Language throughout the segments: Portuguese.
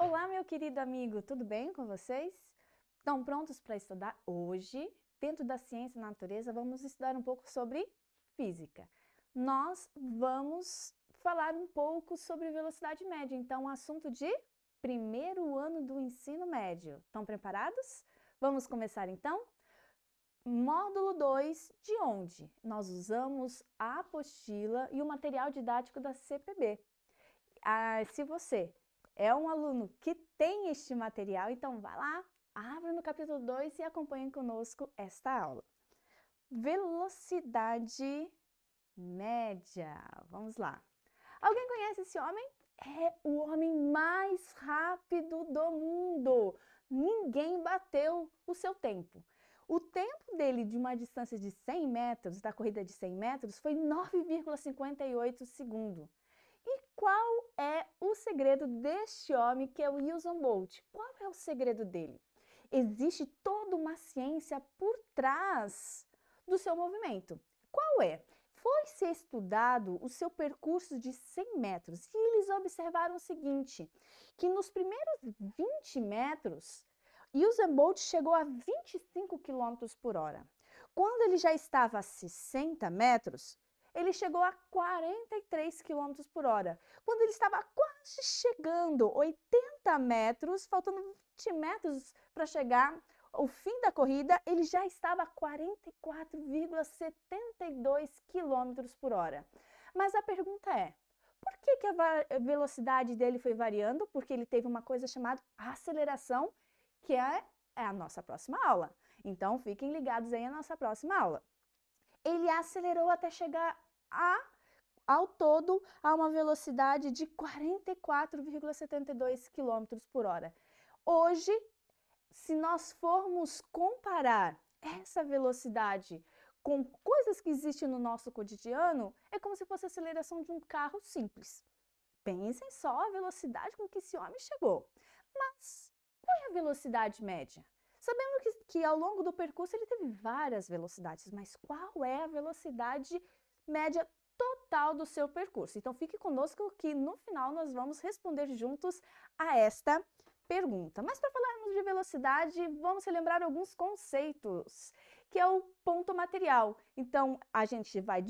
Olá, meu querido amigo, tudo bem com vocês? Estão prontos para estudar? Hoje, dentro da ciência da natureza, vamos estudar um pouco sobre física. Nós vamos falar um pouco sobre velocidade média, então, assunto de primeiro ano do ensino médio. Estão preparados? Vamos começar então? Módulo 2, de onde nós usamos a apostila e o material didático da CPB. Se você é um aluno que tem este material, então vá lá, abre no capítulo 2 e acompanhe conosco esta aula. Velocidade média. Vamos lá. Alguém conhece esse homem? É o homem mais rápido do mundo. Ninguém bateu o seu tempo. O tempo dele de uma distância de 100 metros, da corrida de 100 metros, foi 9,58 segundos. E qual é o segredo deste homem que é o Usain Bolt? Qual é o segredo dele? Existe toda uma ciência por trás do seu movimento. Qual é? Foi ser estudado o seu percurso de 100 metros e eles observaram o seguinte, que nos primeiros 20 metros, Usain Bolt chegou a 25 km por hora. Quando ele já estava a 60 metros, ele chegou a 43 km por hora. Quando ele estava quase chegando 80 metros, faltando 20 metros para chegar ao fim da corrida, ele já estava a 44,72 km por hora. Mas a pergunta é, por que a velocidade dele foi variando? Porque ele teve uma coisa chamada aceleração, que é a nossa próxima aula. Então, fiquem ligados aí na nossa próxima aula. Ele acelerou até chegar ao todo a uma velocidade de 44,72 km por hora. Hoje, se nós formos comparar essa velocidade com coisas que existem no nosso cotidiano, é como se fosse a aceleração de um carro simples. Pensem só a velocidade com que esse homem chegou. Mas qual é a velocidade média? Sabemos que ao longo do percurso ele teve várias velocidades, mas qual é a velocidade média total do seu percurso? Então fique conosco que no final nós vamos responder juntos a esta pergunta. Mas para falarmos de velocidade, vamos relembrar alguns conceitos, que é o ponto material. Então a gente vai,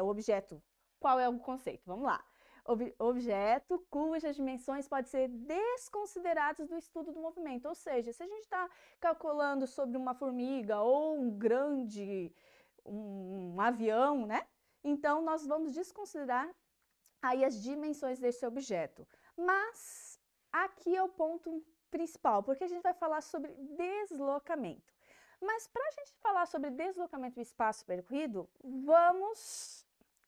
o objeto, qual é o conceito? Vamos lá. Objeto cujas dimensões podem ser desconsideradas do estudo do movimento. Ou seja, se a gente está calculando sobre uma formiga ou um avião, né? Então, nós vamos desconsiderar aí as dimensões desse objeto. Mas aqui é o ponto principal, porque a gente vai falar sobre deslocamento. Mas para a gente falar sobre deslocamento do espaço percorrido, vamos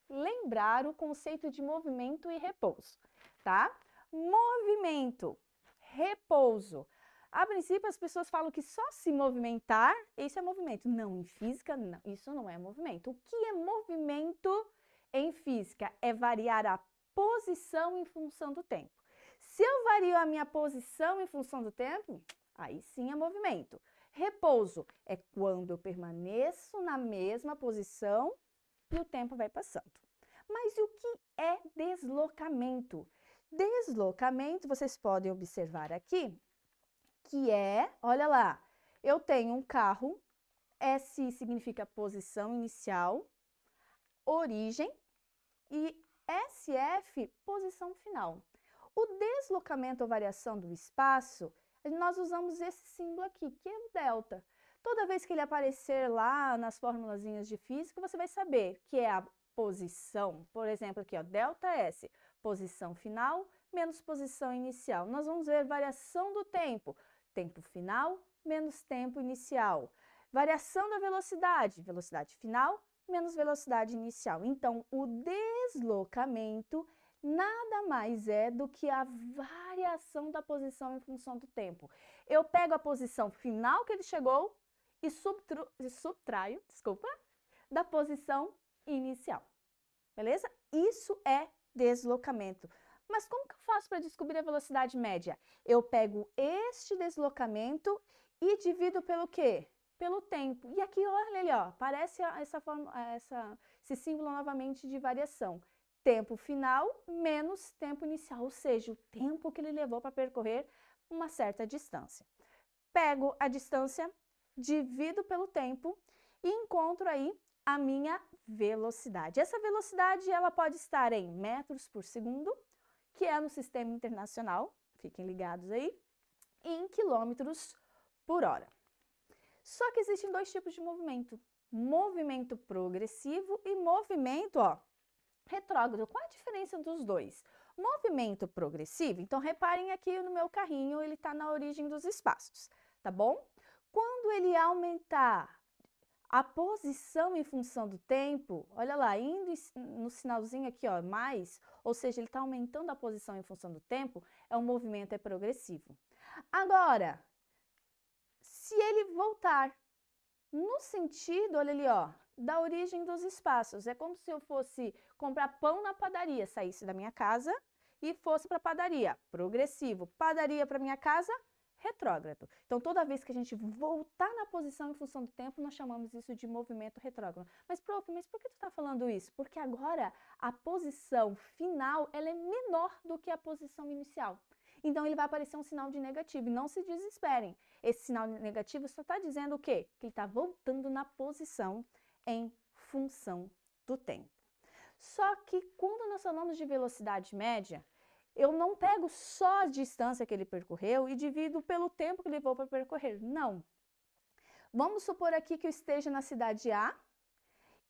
lembrar o conceito de movimento e repouso, tá? Movimento, repouso. A princípio, as pessoas falam que só se movimentar, isso é movimento. Não, em física, não, isso não é movimento. O que é movimento em física? É variar a posição em função do tempo. Se eu vario a minha posição em função do tempo, aí sim é movimento. Repouso é quando eu permaneço na mesma posição e o tempo vai passando. Mas e o que é deslocamento? Deslocamento, vocês podem observar aqui, que é, olha lá, eu tenho um carro, S significa posição inicial, origem, e SF, posição final. O deslocamento ou variação do espaço, nós usamos esse símbolo aqui, que é o delta. Toda vez que ele aparecer lá nas formulazinhas de física, você vai saber que é a posição, por exemplo, aqui, ó, delta S, posição final menos posição inicial. Nós vamos ver variação do tempo, tempo final menos tempo inicial. Variação da velocidade, velocidade final menos velocidade inicial. Então, o deslocamento nada mais é do que a variação da posição em função do tempo. Eu pego a posição final que ele chegou e subtraio, da posição inicial. Beleza? Isso é deslocamento. Mas como que eu faço para descobrir a velocidade média? Eu pego este deslocamento e divido pelo quê? Pelo tempo. E aqui, olha ali, ó, aparece esse símbolo novamente de variação. tempo final menos tempo inicial, ou seja, o tempo que ele levou para percorrer uma certa distância. Pego a distância, divido pelo tempo e encontro aí a minha velocidade. Essa velocidade ela pode estar em metros por segundo, que é no sistema internacional, fiquem ligados aí, e em quilômetros por hora. Só que existem dois tipos de movimento: movimento progressivo e movimento, retrógrado. Qual a diferença dos dois? Movimento progressivo, então reparem aqui no meu carrinho, ele está na origem dos espaços, tá bom? Quando ele aumentar a posição em função do tempo, olha lá, indo no sinalzinho aqui, mais, ou seja, ele está aumentando a posição em função do tempo, o movimento é progressivo. Agora, se ele voltar no sentido, olha ali, da origem dos espaços, é como se eu fosse comprar pão na padaria, saísse da minha casa e fosse para a padaria, progressivo, padaria para minha casa, retrógrado. Então, toda vez que a gente voltar na posição em função do tempo, nós chamamos isso de movimento retrógrado. Mas, prof, mas por que tu está falando isso? Porque agora a posição final ela é menor do que a posição inicial. Então, ele vai aparecer um sinal de negativo. E não se desesperem. Esse sinal negativo só está dizendo o quê? Que ele está voltando na posição em função do tempo. Só que quando nós falamos de velocidade média, eu não pego só a distância que ele percorreu e divido pelo tempo que ele levou para percorrer. Não. Vamos supor aqui que eu esteja na cidade A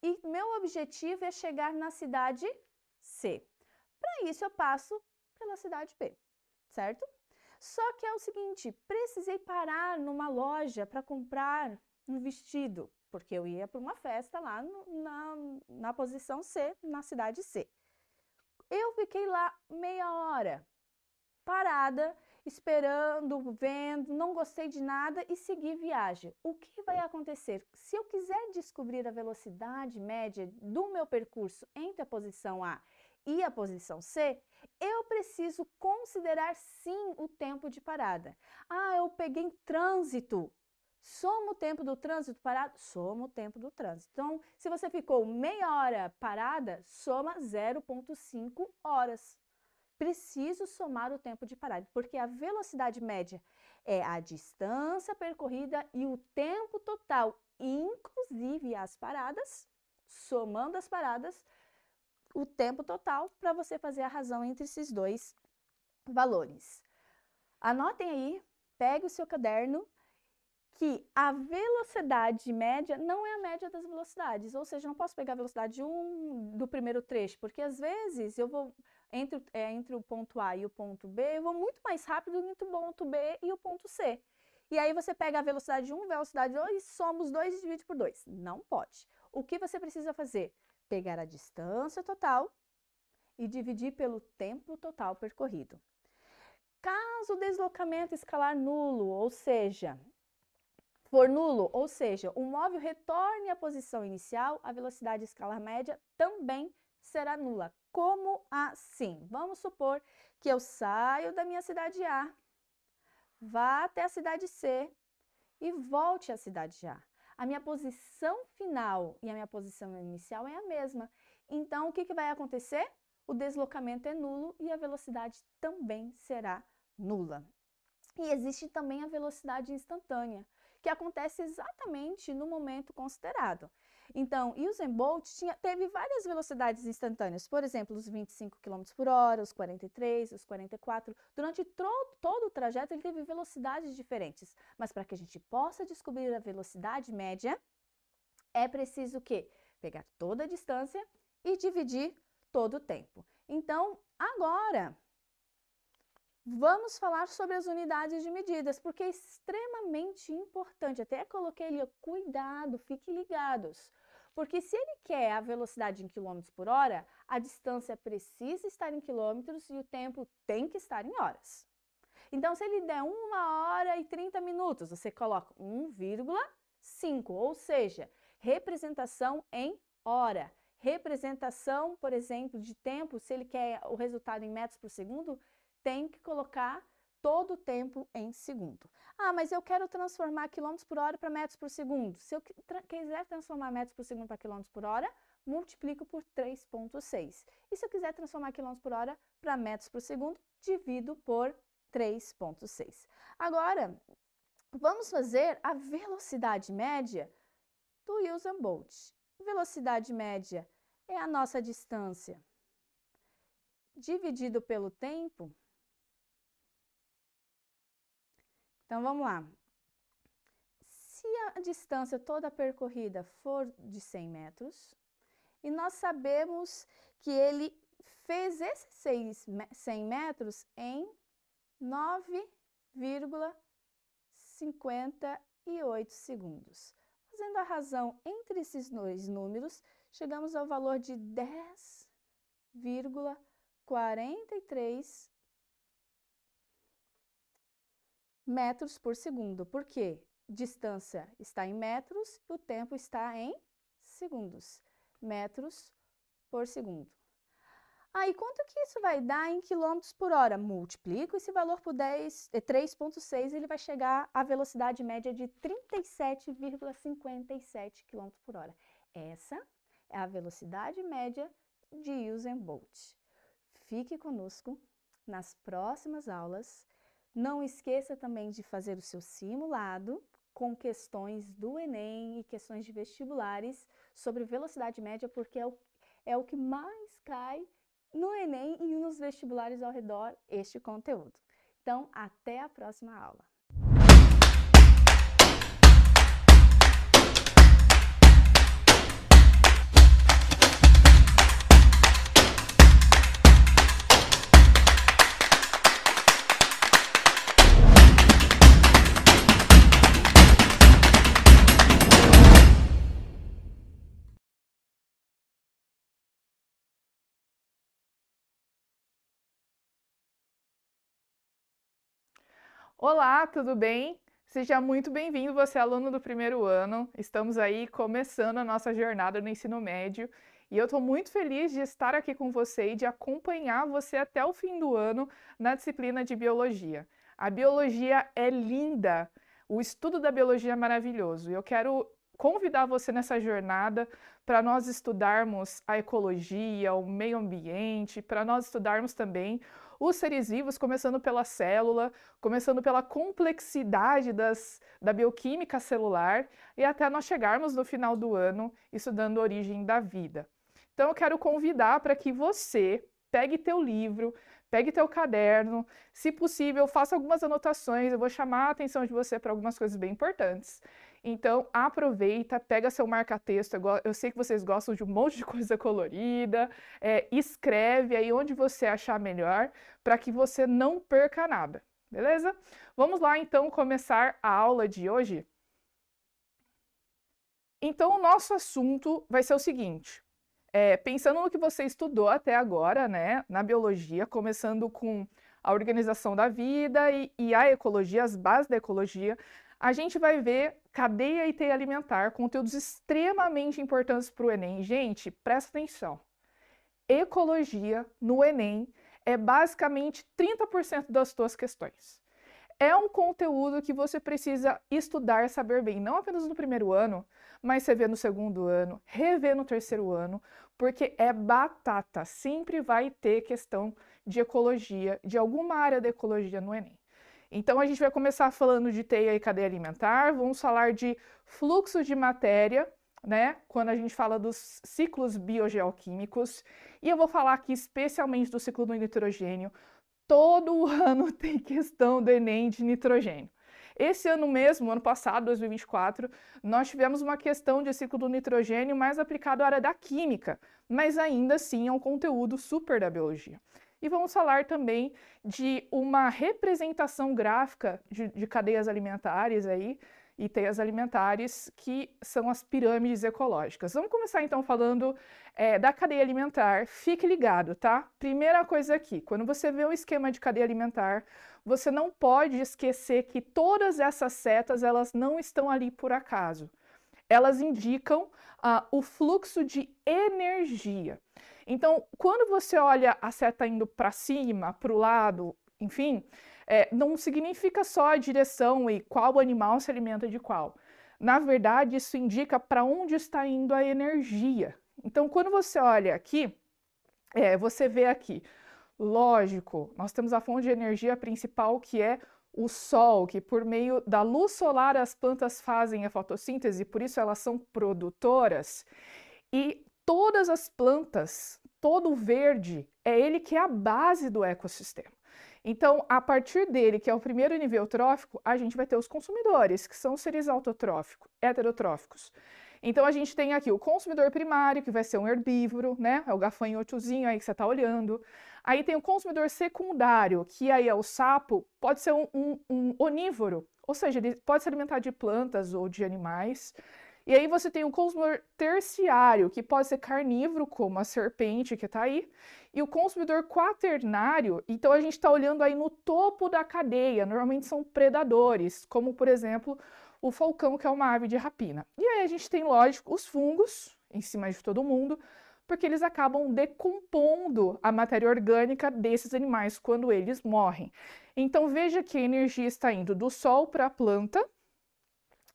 e meu objetivo é chegar na cidade C. Para isso, eu passo pela cidade B, certo? Só que é o seguinte, precisei parar numa loja para comprar um vestido, porque eu ia para uma festa lá na posição C, na cidade C. Eu fiquei lá meia hora, parada, esperando, vendo, não gostei de nada e segui viagem. O que vai acontecer? Se eu quiser descobrir a velocidade média do meu percurso entre a posição A e a posição C, eu preciso considerar sim o tempo de parada. Eu peguei trânsito. Soma o tempo do trânsito parado? Soma o tempo do trânsito. Então, se você ficou meia hora parada, soma 0,5 horas. Preciso somar o tempo de parada, porque a velocidade média é a distância percorrida e o tempo total, inclusive as paradas, somando as paradas, o tempo total para você fazer a razão entre esses dois valores. Anotem aí, pegue o seu caderno, que a velocidade média não é a média das velocidades, ou seja, não posso pegar a velocidade 1 do primeiro trecho, porque às vezes eu vou, entre o ponto A e o ponto B, eu vou muito mais rápido entre o ponto B e o ponto C. E aí você pega a velocidade 1, velocidade 2, soma os dois e divide por 2. Não pode. O que você precisa fazer? Pegar a distância total e dividir pelo tempo total percorrido. Caso o deslocamento escalar nulo, ou seja, for nulo, ou seja, o móvel retorne à posição inicial, a velocidade escalar média também será nula. Como assim? Vamos supor que eu saio da minha cidade A, vá até a cidade C e volte à cidade A. A minha posição final e a minha posição inicial é a mesma. Então, o que vai acontecer? O deslocamento é nulo e a velocidade também será nula. E existe também a velocidade instantânea, que acontece exatamente no momento considerado. Então, Usain Bolt teve várias velocidades instantâneas, por exemplo, os 25 km por hora, os 43, os 44. Durante todo o trajeto, ele teve velocidades diferentes. Mas para que a gente possa descobrir a velocidade média, é preciso o quê? Pegar toda a distância e dividir todo o tempo. Então, agora, vamos falar sobre as unidades de medidas, porque é extremamente importante. Até coloquei ali, cuidado, fiquem ligados. Porque se ele quer a velocidade em quilômetros por hora, a distância precisa estar em quilômetros e o tempo tem que estar em horas. Então, se ele der 1 hora e 30 minutos, você coloca 1,5, ou seja, representação em hora. Representação, por exemplo, de tempo, se ele quer o resultado em metros por segundo, tem que colocar todo o tempo em segundo. Mas eu quero transformar quilômetros por hora para metros por segundo. Se eu quiser transformar metros por segundo para quilômetros por hora, multiplico por 3,6. E se eu quiser transformar quilômetros por hora para metros por segundo, divido por 3,6. Agora, vamos fazer a velocidade média do Usain Bolt. Velocidade média é a nossa distância dividido pelo tempo. Então, vamos lá. Se a distância toda percorrida for de 100 metros, e nós sabemos que ele fez esses 100 metros em 9,58 segundos. Fazendo a razão entre esses dois números, chegamos ao valor de 10,43 metros por segundo. Por quê? Distância está em metros e o tempo está em segundos. Metros por segundo. Aí, quanto que isso vai dar em quilômetros por hora? Multiplico esse valor por 3,6, ele vai chegar à velocidade média de 37,57 km por hora. Essa é a velocidade média de Usain Bolt. Fique conosco nas próximas aulas. Não esqueça também de fazer o seu simulado com questões do Enem e questões de vestibulares sobre velocidade média, porque é o que mais cai no Enem e nos vestibulares ao redor este conteúdo. Então, até a próxima aula. Olá, tudo bem? Seja muito bem-vindo, você é aluno do primeiro ano. Estamos aí começando a nossa jornada no ensino médio e eu estou muito feliz de estar aqui com você e de acompanhar você até o fim do ano na disciplina de Biologia. A Biologia é linda, o estudo da Biologia é maravilhoso e eu quero convidar você nessa jornada para nós estudarmos a ecologia, o meio ambiente, para nós estudarmos também os seres vivos, começando pela célula, começando pela complexidade da bioquímica celular e até nós chegarmos no final do ano estudando a origem da vida. Então eu quero convidar para que você pegue teu livro, pegue teu caderno, se possível faça algumas anotações, eu vou chamar a atenção de você para algumas coisas bem importantes. Então, aproveita, pega seu marca-texto, eu sei que vocês gostam de um monte de coisa colorida, escreve aí onde você achar melhor, para que você não perca nada, beleza? Vamos lá, então, começar a aula de hoje? Então, o nosso assunto vai ser o seguinte, pensando no que você estudou até agora, né, na biologia, começando com a organização da vida e a ecologia, as bases da ecologia, a gente vai ver cadeia e teia alimentar, conteúdos extremamente importantes para o Enem. Gente, presta atenção. Ecologia no Enem é basicamente 30% das suas questões. É um conteúdo que você precisa estudar, saber bem, não apenas no primeiro ano, mas você vê no segundo ano, rever no terceiro ano, porque é batata. Sempre vai ter questão de ecologia, de alguma área da ecologia no Enem. Então, a gente vai começar falando de teia e cadeia alimentar, vamos falar de fluxo de matéria, né? Quando a gente fala dos ciclos biogeoquímicos, e eu vou falar aqui especialmente do ciclo do nitrogênio. Todo ano tem questão do Enem de nitrogênio. Esse ano mesmo, ano passado, 2024, nós tivemos uma questão de ciclo do nitrogênio mais aplicado à área da química, mas ainda assim é um conteúdo super da biologia. E vamos falar também de uma representação gráfica de cadeias alimentares aí, e teias alimentares, que são as pirâmides ecológicas. Vamos começar então falando da cadeia alimentar. Fique ligado, tá? Primeira coisa aqui, quando você vê o esquema de cadeia alimentar, você não pode esquecer que todas essas setas, elas não estão ali por acaso. Elas indicam o fluxo de energia. Então, quando você olha a seta indo para cima, para o lado, enfim, não significa só a direção e qual animal se alimenta de qual. Na verdade, isso indica para onde está indo a energia. Então, quando você olha aqui, você vê aqui, lógico, nós temos a fonte de energia principal que é o sol, que por meio da luz solar as plantas fazem a fotossíntese, por isso elas são produtoras. E todas as plantas, todo o verde, é ele que é a base do ecossistema. Então, a partir dele, que é o primeiro nível trófico, a gente vai ter os consumidores, que são seres autotróficos, heterotróficos. Então, a gente tem aqui o consumidor primário, que vai ser um herbívoro, né? É o gafanhotozinho aí que você está olhando. Aí tem o consumidor secundário, que aí é o sapo, pode ser um onívoro, ou seja, ele pode se alimentar de plantas ou de animais. E aí você tem o consumidor terciário, que pode ser carnívoro, como a serpente que está aí, e o consumidor quaternário, então a gente está olhando aí no topo da cadeia, normalmente são predadores, como por exemplo o falcão, que é uma ave de rapina. E aí a gente tem, lógico, os fungos em cima de todo mundo, porque eles acabam decompondo a matéria orgânica desses animais quando eles morrem. Então veja que a energia está indo do sol para a planta,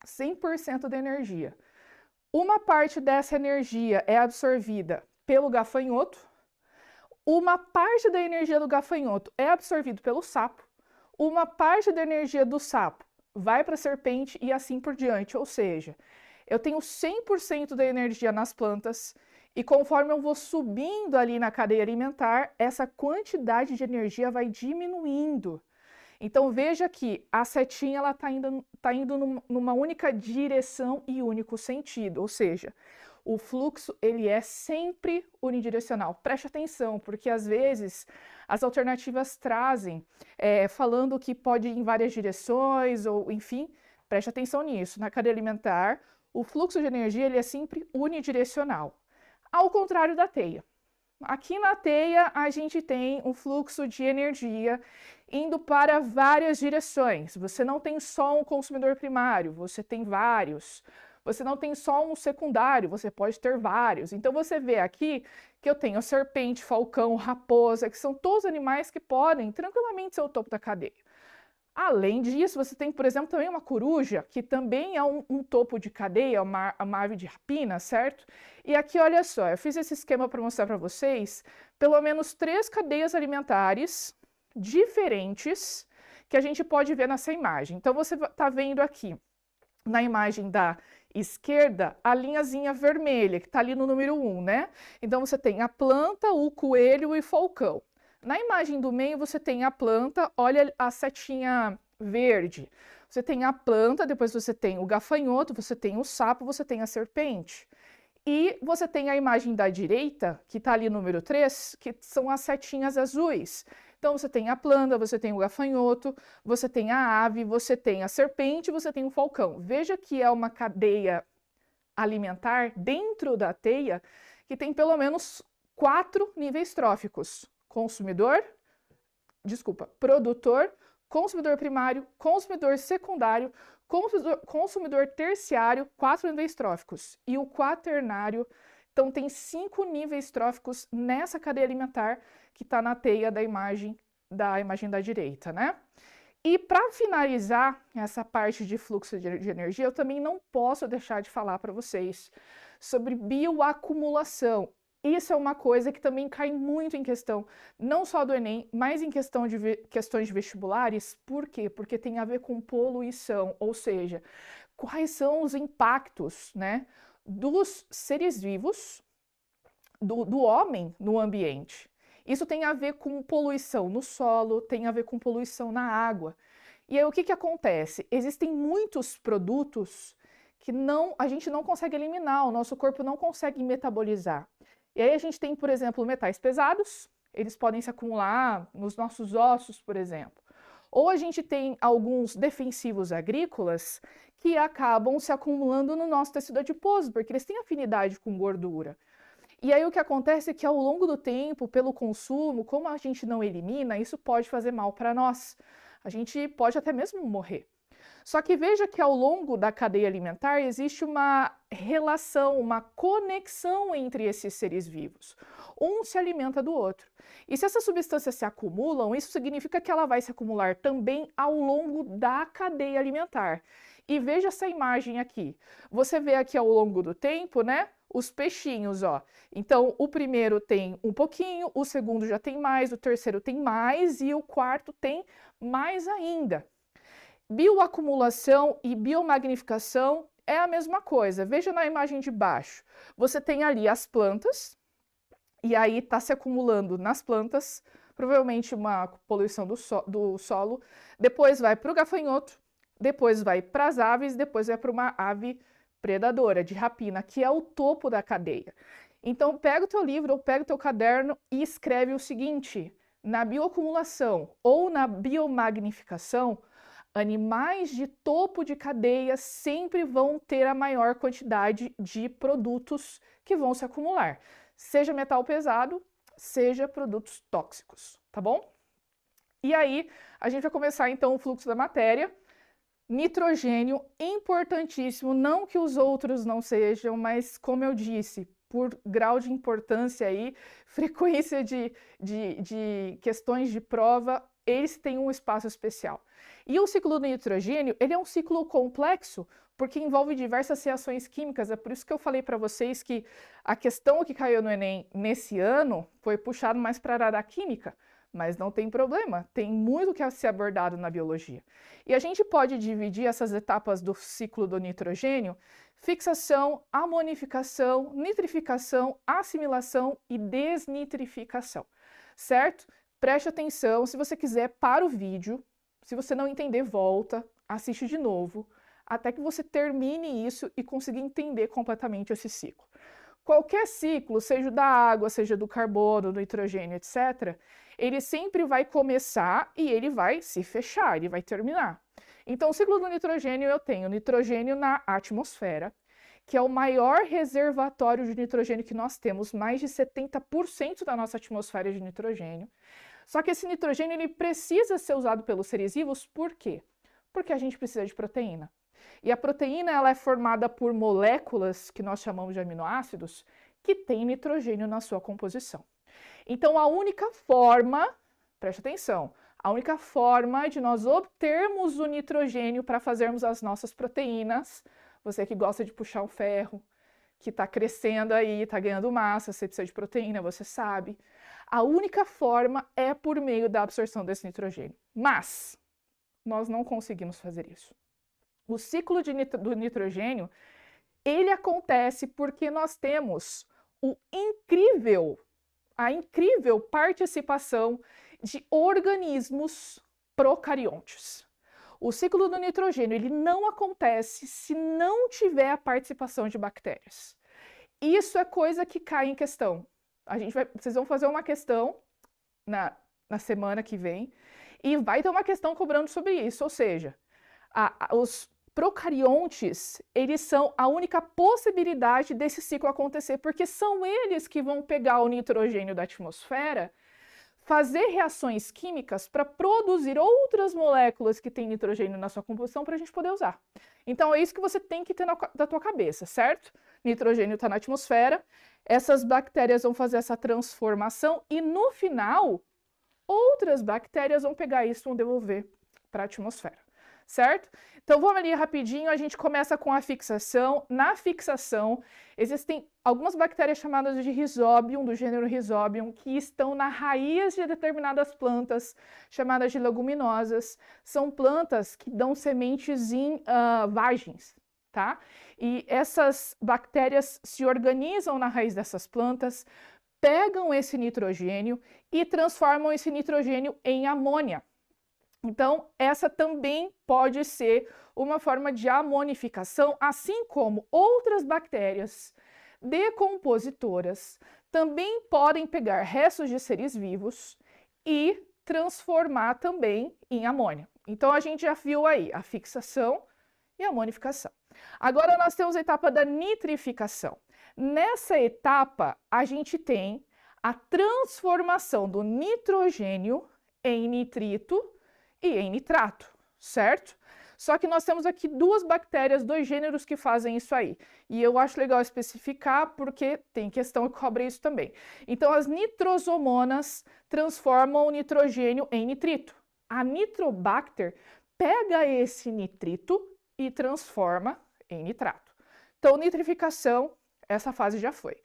100% da energia. Uma parte dessa energia é absorvida pelo gafanhoto, uma parte da energia do gafanhoto é absorvida pelo sapo, uma parte da energia do sapo vai para a serpente e assim por diante. Ou seja, eu tenho 100% da energia nas plantas e conforme eu vou subindo ali na cadeia alimentar, essa quantidade de energia vai diminuindo. Então veja que a setinha ela tá indo numa única direção e único sentido, ou seja, o fluxo ele é sempre unidirecional. Preste atenção, porque às vezes as alternativas trazem, falando que pode ir em várias direções, ou enfim, preste atenção nisso. Na cadeia alimentar, o fluxo de energia ele é sempre unidirecional, ao contrário da teia. Aqui na teia, a gente tem um fluxo de energia indo para várias direções. Você não tem só um consumidor primário, você tem vários. Você não tem só um secundário, você pode ter vários. Então, você vê aqui que eu tenho serpente, falcão, raposa, que são todos animais que podem tranquilamente ser o topo da cadeia. Além disso, você tem, por exemplo, também uma coruja, que também é um topo de cadeia, uma ave de rapina, certo? E aqui, olha só, eu fiz esse esquema para mostrar para vocês pelo menos 3 cadeias alimentares diferentes que a gente pode ver nessa imagem. Então, você está vendo aqui, na imagem da esquerda, a linhazinha vermelha, que está ali no número 1, né? Então, você tem a planta, o coelho e o falcão. Na imagem do meio, você tem a planta, olha a setinha verde. Você tem a planta, depois você tem o gafanhoto, você tem o sapo, você tem a serpente. E você tem a imagem da direita, que está ali no número 3, que são as setinhas azuis. Então, você tem a planta, você tem o gafanhoto, você tem a ave, você tem a serpente, você tem o falcão. Veja que é uma cadeia alimentar dentro da teia que tem pelo menos 4 níveis tróficos. Produtor, consumidor primário, consumidor secundário, consumidor terciário, 4 níveis tróficos. E o quaternário, então tem 5 níveis tróficos nessa cadeia alimentar que está na teia da imagem da direita, né? E para finalizar essa parte de fluxo de energia, eu também não posso deixar de falar para vocês sobre bioacumulação. Isso é uma coisa que também cai muito em questão, não só do Enem, mas em questões de vestibulares. Por quê? Porque tem a ver com poluição, ou seja, quais são os impactos, né, dos seres vivos, do homem no ambiente. Isso tem a ver com poluição no solo, tem a ver com poluição na água. E aí o que acontece? Existem muitos produtos que a gente não consegue eliminar, o nosso corpo não consegue metabolizar. E aí a gente tem, por exemplo, metais pesados, eles podem se acumular nos nossos ossos, por exemplo. Ou a gente tem alguns defensivos agrícolas que acabam se acumulando no nosso tecido adiposo, porque eles têm afinidade com gordura. E aí o que acontece é que ao longo do tempo, pelo consumo, como a gente não elimina, isso pode fazer mal para nós. A gente pode até mesmo morrer. Só que veja que ao longo da cadeia alimentar existe uma relação, uma conexão entre esses seres vivos. Um se alimenta do outro. E se essas substâncias se acumulam, isso significa que ela vai se acumular também ao longo da cadeia alimentar. E veja essa imagem aqui. Você vê aqui ao longo do tempo, né? os peixinhos, ó. Então, o primeiro tem um pouquinho, o segundo já tem mais, o terceiro tem mais e o quarto tem mais ainda. Bioacumulação e biomagnificação é a mesma coisa. Veja na imagem de baixo. Você tem ali as plantas, e aí está se acumulando nas plantas, provavelmente uma poluição do solo, depois vai para o gafanhoto, depois vai para as aves, depois vai para uma ave predadora, de rapina, que é o topo da cadeia. Então, pega o teu livro ou pega o teu caderno e escreve o seguinte: na bioacumulação ou na biomagnificação, animais de topo de cadeia sempre vão ter a maior quantidade de produtos que vão se acumular, seja metal pesado, seja produtos tóxicos, tá bom? E aí, a gente vai começar então o fluxo da matéria. Nitrogênio, importantíssimo, não que os outros não sejam, mas como eu disse, por grau de importância aí, frequência de questões de prova, eles têm um espaço especial. E o ciclo do nitrogênio, ele é um ciclo complexo, porque envolve diversas reações químicas. É por isso que eu falei para vocês que a questão que caiu no Enem nesse ano foi puxado mais para a área da química, mas não tem problema, tem muito que ser abordado na biologia. E a gente pode dividir essas etapas do ciclo do nitrogênio: fixação, amonificação, nitrificação, assimilação e desnitrificação, certo? Preste atenção, se você quiser, para o vídeo. Se você não entender, volta, assiste de novo, até que você termine isso e consiga entender completamente esse ciclo. Qualquer ciclo, seja da água, seja do carbono, do nitrogênio, etc., ele sempre vai começar e ele vai se fechar, ele vai terminar. Então, o ciclo do nitrogênio, eu tenho nitrogênio na atmosfera, que é o maior reservatório de nitrogênio que nós temos, mais de 70% da nossa atmosfera é de nitrogênio. Só que esse nitrogênio ele precisa ser usado pelos seres vivos, por quê? Porque a gente precisa de proteína. E a proteína ela é formada por moléculas que nós chamamos de aminoácidos que têm nitrogênio na sua composição. Então, a única forma, preste atenção, a única forma de nós obtermos o nitrogênio para fazermos as nossas proteínas, você que gosta de puxar um ferro, que está crescendo aí, está ganhando massa, você precisa de proteína, você sabe. A única forma é por meio da absorção desse nitrogênio. Mas nós não conseguimos fazer isso. O ciclo do nitrogênio, ele acontece porque nós temos a incrível participação de organismos procariontes. O ciclo do nitrogênio, ele não acontece se não tiver a participação de bactérias. Isso é coisa que cai em questão. Vocês vão fazer uma questão na semana que vem e vai ter uma questão cobrando sobre isso, ou seja, os procariontes, eles são a única possibilidade desse ciclo acontecer, porque são eles que vão pegar o nitrogênio da atmosfera, fazer reações químicas para produzir outras moléculas que têm nitrogênio na sua composição para a gente poder usar. Então, é isso que você tem que ter na tua cabeça, certo? Nitrogênio está na atmosfera, essas bactérias vão fazer essa transformação e, no final, outras bactérias vão pegar isso e vão devolver para a atmosfera, certo? Então, vamos ali rapidinho, a gente começa com a fixação. Na fixação, existem algumas bactérias chamadas de Rhizobium, do gênero Rhizobium, que estão na raiz de determinadas plantas, chamadas de leguminosas. São plantas que dão sementes em vagens, tá? E essas bactérias se organizam na raiz dessas plantas, pegam esse nitrogênio e transformam esse nitrogênio em amônia. Então, essa também pode ser uma forma de amonificação, assim como outras bactérias decompositoras também podem pegar restos de seres vivos e transformar também em amônia. Então, a gente já viu aí a fixação e a amonificação. Agora, nós temos a etapa da nitrificação. Nessa etapa, a gente tem a transformação do nitrogênio em nitrito e em nitrato, certo? Só que nós temos aqui duas bactérias, dois gêneros que fazem isso aí. E eu acho legal especificar porque tem questão que cobra isso também. Então, as nitrosomonas transformam o nitrogênio em nitrito. A Nitrobacter pega esse nitrito e transforma em nitrato. Então, nitrificação essa fase já foi.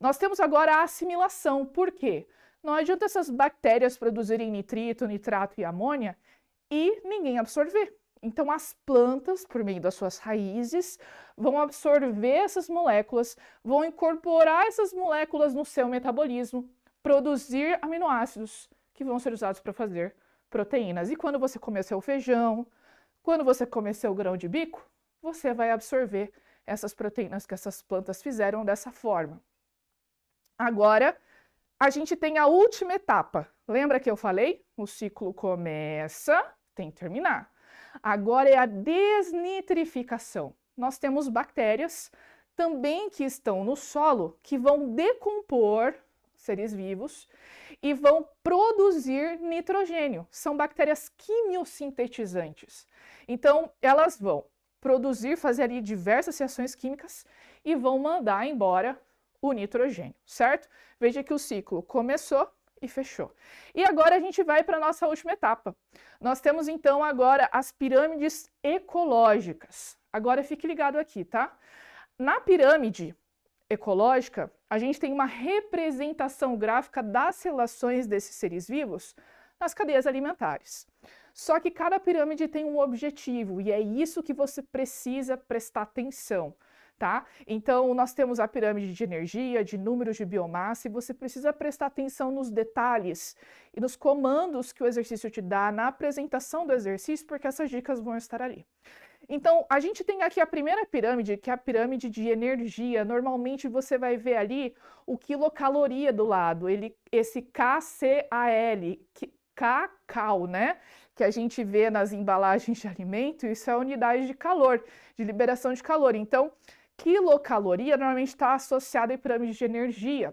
Nós temos agora a assimilação. Por quê? Não adianta essas bactérias produzirem nitrito, nitrato e amônia e ninguém absorver. Então, as plantas, por meio das suas raízes, vão absorver essas moléculas, vão incorporar essas moléculas no seu metabolismo, produzir aminoácidos que vão ser usados para fazer proteínas. E quando você comer seu feijão, quando você comer seu grão de bico, você vai absorver essas proteínas que essas plantas fizeram dessa forma. Agora, a gente tem a última etapa. Lembra que eu falei? O ciclo começa, tem que terminar. Agora é a desnitrificação. Nós temos bactérias também que estão no solo que vão decompor seres vivos e vão produzir nitrogênio. São bactérias quimiosintetizantes. Então, elas vão produzir, fazer ali diversas reações químicas e vão mandar embora o nitrogênio, certo? Veja que o ciclo começou e fechou. E agora a gente vai para a nossa última etapa. Nós temos então agora as pirâmides ecológicas. Agora fique ligado aqui, tá? Na pirâmide ecológica, a gente tem uma representação gráfica das relações desses seres vivos nas cadeias alimentares. Só que cada pirâmide tem um objetivo e é isso que você precisa prestar atenção. Tá? Então, nós temos a pirâmide de energia, de números de biomassa, e você precisa prestar atenção nos detalhes e nos comandos que o exercício te dá na apresentação do exercício, porque essas dicas vão estar ali. Então, a gente tem aqui a primeira pirâmide, que é a pirâmide de energia. Normalmente você vai ver ali o quilocaloria do lado, esse KCAL, kcal, né? Que a gente vê nas embalagens de alimento, isso é a unidade de calor, de liberação de calor. Então, quilocaloria normalmente está associada à pirâmide de energia.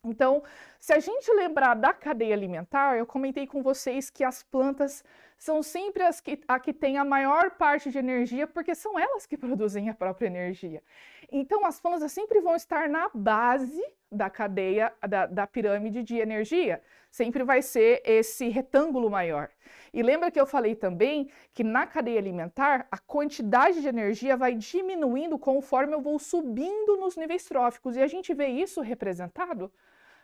Então, se a gente lembrar da cadeia alimentar, eu comentei com vocês que as plantas são sempre a que têm a maior parte de energia, porque são elas que produzem a própria energia. Então, as plantas sempre vão estar na base da cadeia, da pirâmide de energia. Sempre vai ser esse retângulo maior. E lembra que eu falei também que na cadeia alimentar, a quantidade de energia vai diminuindo conforme eu vou subindo nos níveis tróficos. E a gente vê isso representado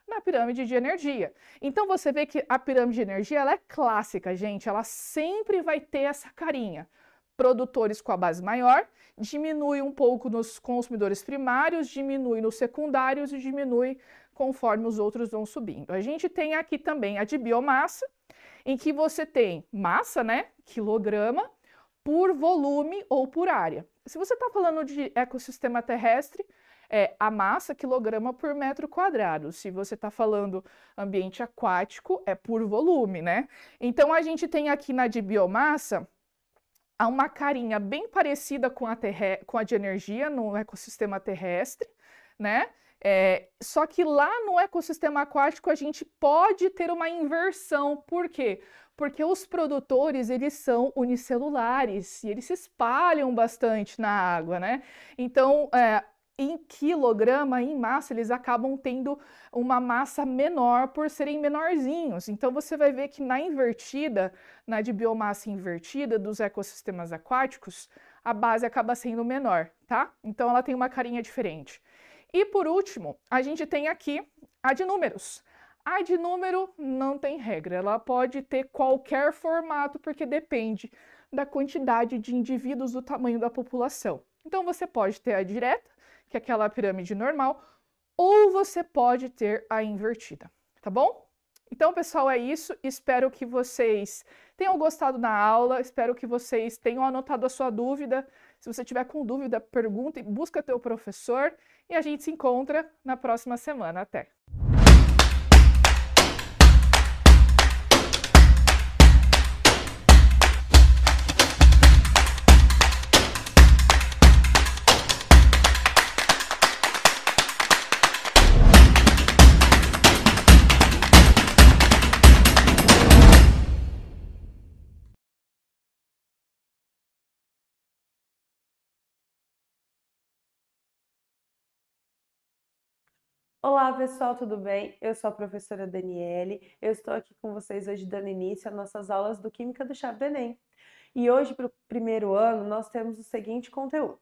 na pirâmide de energia. Então você vê que a pirâmide de energia ela é clássica, gente. Ela sempre vai ter essa carinha. Produtores com a base maior, diminui um pouco nos consumidores primários, diminui nos secundários e diminui conforme os outros vão subindo. A gente tem aqui também a de biomassa, em que você tem massa, né, quilograma, por volume ou por área. Se você está falando de ecossistema terrestre, é a massa quilograma por metro quadrado. Se você está falando ambiente aquático, é por volume, né? Então, a gente tem aqui na de biomassa uma carinha bem parecida com a de energia no ecossistema terrestre, né? Só que lá no ecossistema aquático a gente pode ter uma inversão. Por quê? Porque os produtores, eles são unicelulares e eles se espalham bastante na água, né? Então, em quilograma, em massa, eles acabam tendo uma massa menor por serem menorzinhos. Então, você vai ver que na invertida, na de biomassa invertida dos ecossistemas aquáticos, a base acaba sendo menor, tá? Então, ela tem uma carinha diferente. E por último, a gente tem aqui a de números. A de número não tem regra, ela pode ter qualquer formato, porque depende da quantidade de indivíduos, do tamanho da população. Então, você pode ter a direta, que é aquela pirâmide normal, ou você pode ter a invertida, tá bom? Então, pessoal, é isso. Espero que vocês tenham gostado da aula, espero que vocês tenham anotado a sua dúvida. Se você tiver com dúvida, pergunta e busca teu professor. E a gente se encontra na próxima semana. Até! Olá pessoal, tudo bem? Eu sou a professora Daniele, eu estou aqui com vocês hoje dando início às nossas aulas do Química do Chave do Enem. E hoje, para o primeiro ano, nós temos o seguinte conteúdo.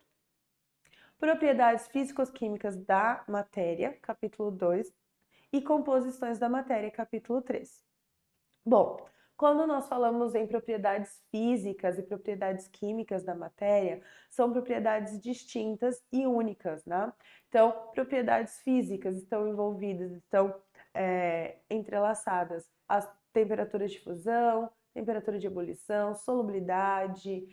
propriedades físico-químicas da matéria, capítulo 2, e composições da matéria, capítulo 3. Bom, quando nós falamos em propriedades físicas e propriedades químicas da matéria, são propriedades distintas e únicas, né? Então, propriedades físicas estão envolvidas, estão entrelaçadas as temperaturas de fusão, temperatura de ebulição, solubilidade,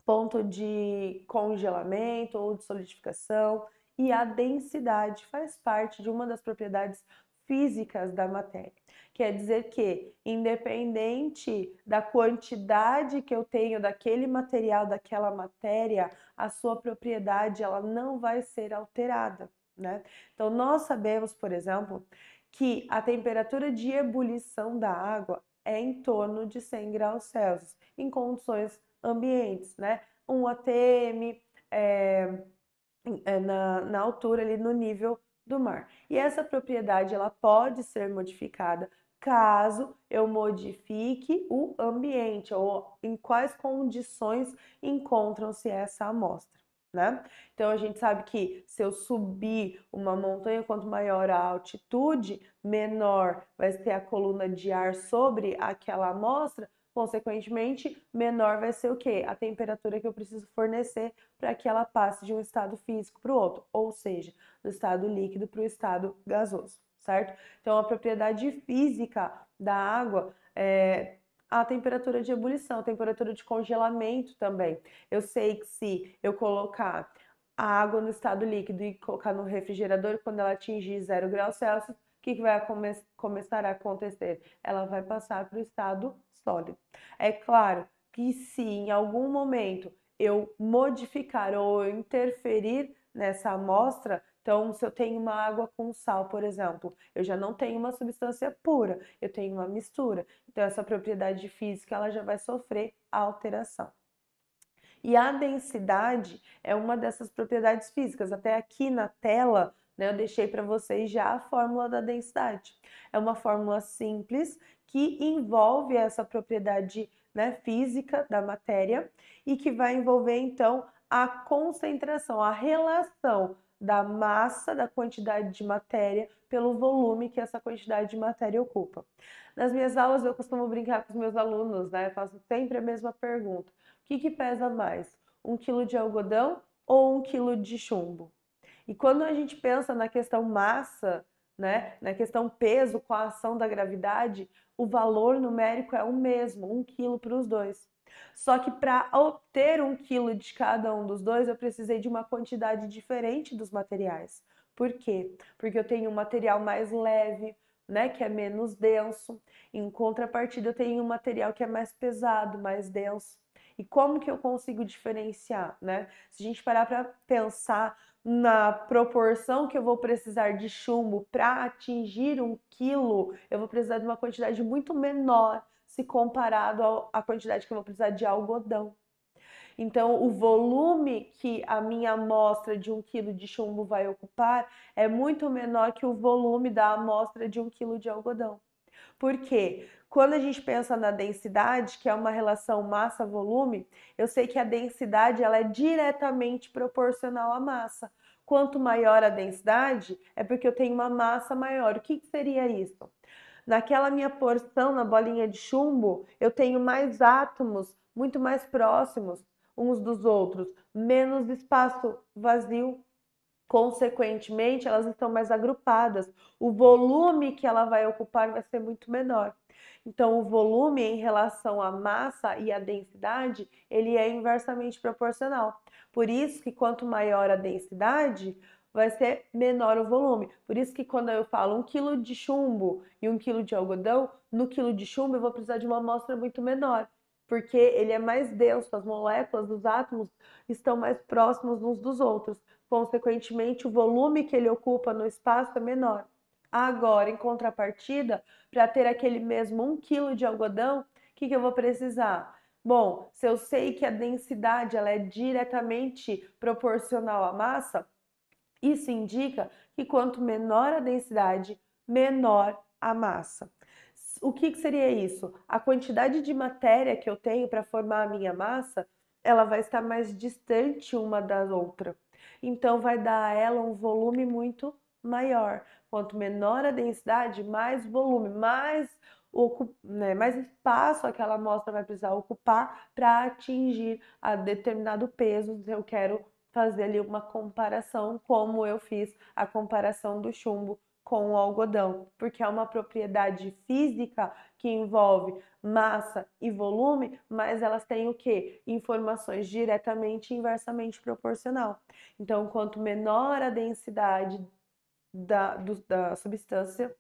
ponto de congelamento ou de solidificação, e a densidade faz parte de uma das propriedades físicas da matéria. Quer dizer que, independente da quantidade que eu tenho daquele material, daquela matéria, a sua propriedade ela não vai ser alterada, né? Então, nós sabemos, por exemplo, que a temperatura de ebulição da água é em torno de 100 graus Celsius, em condições ambientes, né? 1 atm na altura ali no nível do mar. E essa propriedade ela pode ser modificada caso eu modifique o ambiente ou em quais condições encontram-se essa amostra, né? Então a gente sabe que se eu subir uma montanha, quanto maior a altitude, menor vai ser a coluna de ar sobre aquela amostra, consequentemente, menor vai ser o quê? A temperatura que eu preciso fornecer para que ela passe de um estado físico para o outro, ou seja, do estado líquido para o estado gasoso, certo? Então, a propriedade física da água é a temperatura de ebulição, a temperatura de congelamento também. Eu sei que se eu colocar a água no estado líquido e colocar no refrigerador, quando ela atingir 0 graus Celsius, o que vai começar a acontecer? Ela vai passar para o estado sólido. É claro que se em algum momento eu modificar ou eu interferir nessa amostra, então se eu tenho uma água com sal, por exemplo, eu já não tenho uma substância pura, eu tenho uma mistura. Então essa propriedade física ela já vai sofrer alteração. E a densidade é uma dessas propriedades físicas. Até aqui na tela, né, eu deixei para vocês já a fórmula da densidade. É uma fórmula simples que envolve essa propriedade, né, física da matéria e que vai envolver, então, a concentração, a relação da massa, da quantidade de matéria pelo volume que essa quantidade de matéria ocupa. Nas minhas aulas eu costumo brincar com os meus alunos, né? Eu faço sempre a mesma pergunta. O que pesa mais? 1 quilo de algodão ou 1 quilo de chumbo? E quando a gente pensa na questão massa, né, na questão peso com a ação da gravidade, o valor numérico é o mesmo, 1 quilo para os dois. Só que para obter 1 quilo de cada um dos dois, eu precisei de uma quantidade diferente dos materiais. Por quê? Porque eu tenho um material mais leve, né, que é menos denso. Em contrapartida, eu tenho um material que é mais pesado, mais denso. E como que eu consigo diferenciar, né? Se a gente parar para pensar na proporção que eu vou precisar de chumbo para atingir 1 quilo, eu vou precisar de uma quantidade muito menor se comparado à quantidade que eu vou precisar de algodão. Então, o volume que a minha amostra de 1 quilo de chumbo vai ocupar é muito menor que o volume da amostra de 1 quilo de algodão. Por quê? Quando a gente pensa na densidade, que é uma relação massa-volume, eu sei que a densidade ela é diretamente proporcional à massa. Quanto maior a densidade, é porque eu tenho uma massa maior. O que seria isso? Naquela minha porção, na bolinha de chumbo, eu tenho mais átomos muito mais próximos uns dos outros, menos espaço vazio. Consequentemente, elas estão mais agrupadas. O volume que ela vai ocupar vai ser muito menor. Então, o volume em relação à massa e à densidade, ele é inversamente proporcional. Por isso que quanto maior a densidade, vai ser menor o volume. Por isso que quando eu falo 1 quilo de chumbo e 1 quilo de algodão, no quilo de chumbo eu vou precisar de uma amostra muito menor, porque ele é mais denso, as moléculas dos átomos estão mais próximos uns dos outros. Consequentemente, o volume que ele ocupa no espaço é menor. Agora, em contrapartida, para ter aquele mesmo 1 quilo de algodão, o que eu vou precisar? Bom, se eu sei que a densidade ela é diretamente proporcional à massa, isso indica que quanto menor a densidade, menor a massa. O que seria isso? A quantidade de matéria que eu tenho para formar a minha massa ela vai estar mais distante uma da outra. Então, vai dar a ela um volume muito maior. Quanto menor a densidade, mais volume, mais espaço aquela amostra vai precisar ocupar para atingir a determinado peso. Eu quero fazer ali uma comparação, como eu fiz a comparação do chumbo com o algodão, porque é uma propriedade física que envolve massa e volume, mas elas têm o quê? Informações diretamente e inversamente proporcional. Então, quanto menor a densidade da substância,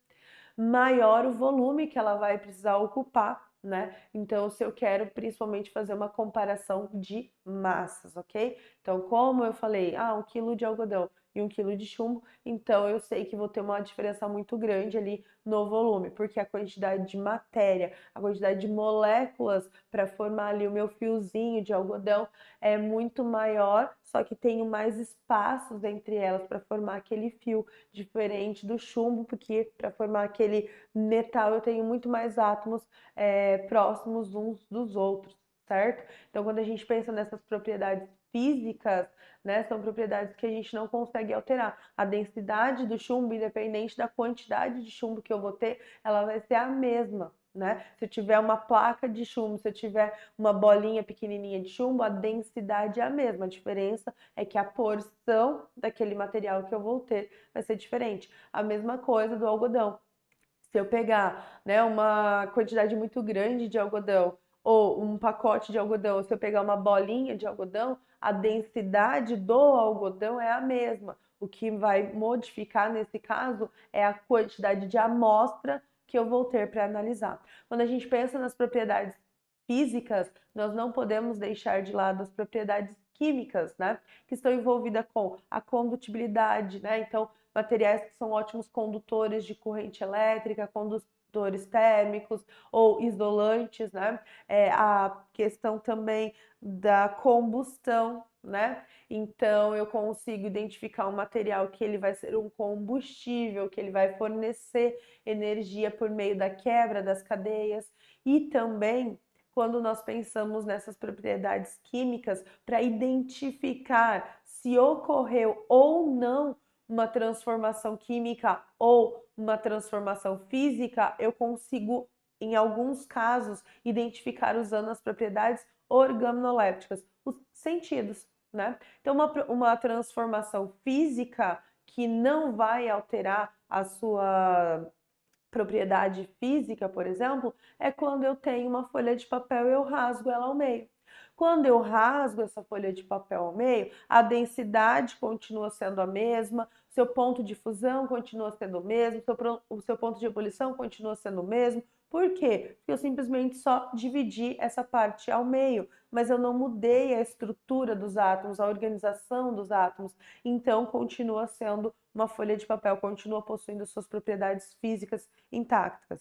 maior o volume que ela vai precisar ocupar, né? Então, se eu quero principalmente fazer uma comparação de massas, ok? Então, como eu falei, 1 quilo de algodão e 1 quilo de chumbo, então eu sei que vou ter uma diferença muito grande ali no volume, porque a quantidade de matéria, a quantidade de moléculas para formar ali o meu fiozinho de algodão é muito maior, só que tenho mais espaços entre elas para formar aquele fio, diferente do chumbo, porque para formar aquele metal eu tenho muito mais átomos próximos uns dos outros, certo? Então, quando a gente pensa nessas propriedades físicas, né, são propriedades que a gente não consegue alterar. A densidade do chumbo, independente da quantidade de chumbo que eu vou ter, ela vai ser a mesma, né? Se eu tiver uma placa de chumbo, se eu tiver uma bolinha pequenininha de chumbo, a densidade é a mesma. A diferença é que a porção daquele material que eu vou ter vai ser diferente. A mesma coisa do algodão. Se eu pegar, né, uma quantidade muito grande de algodão ou um pacote de algodão, se eu pegar uma bolinha de algodão, a densidade do algodão é a mesma. O que vai modificar nesse caso é a quantidade de amostra que eu vou ter para analisar. Quando a gente pensa nas propriedades físicas, nós não podemos deixar de lado as propriedades químicas, né, que estão envolvidas com a condutibilidade, né? Então, materiais que são ótimos condutores de corrente elétrica, condutores térmicos ou isolantes, né? A questão também da combustão, né? Então, eu consigo identificar um material que ele vai ser um combustível, que ele vai fornecer energia por meio da quebra das cadeias e também quando nós pensamos nessas propriedades químicas para identificar se ocorreu ou não uma transformação química ou uma transformação física, eu consigo, em alguns casos, identificar usando as propriedades organolépticas, os sentidos, né? Então, uma transformação física que não vai alterar a sua propriedade física, por exemplo, é quando eu tenho uma folha de papel e eu rasgo ela ao meio. Quando eu rasgo essa folha de papel ao meio, a densidade continua sendo a mesma, seu ponto de fusão continua sendo o mesmo, o seu ponto de ebulição continua sendo o mesmo. Por quê? Porque eu simplesmente só dividi essa parte ao meio, mas eu não mudei a estrutura dos átomos, a organização dos átomos. Então, continua sendo uma folha de papel, continua possuindo suas propriedades físicas intactas.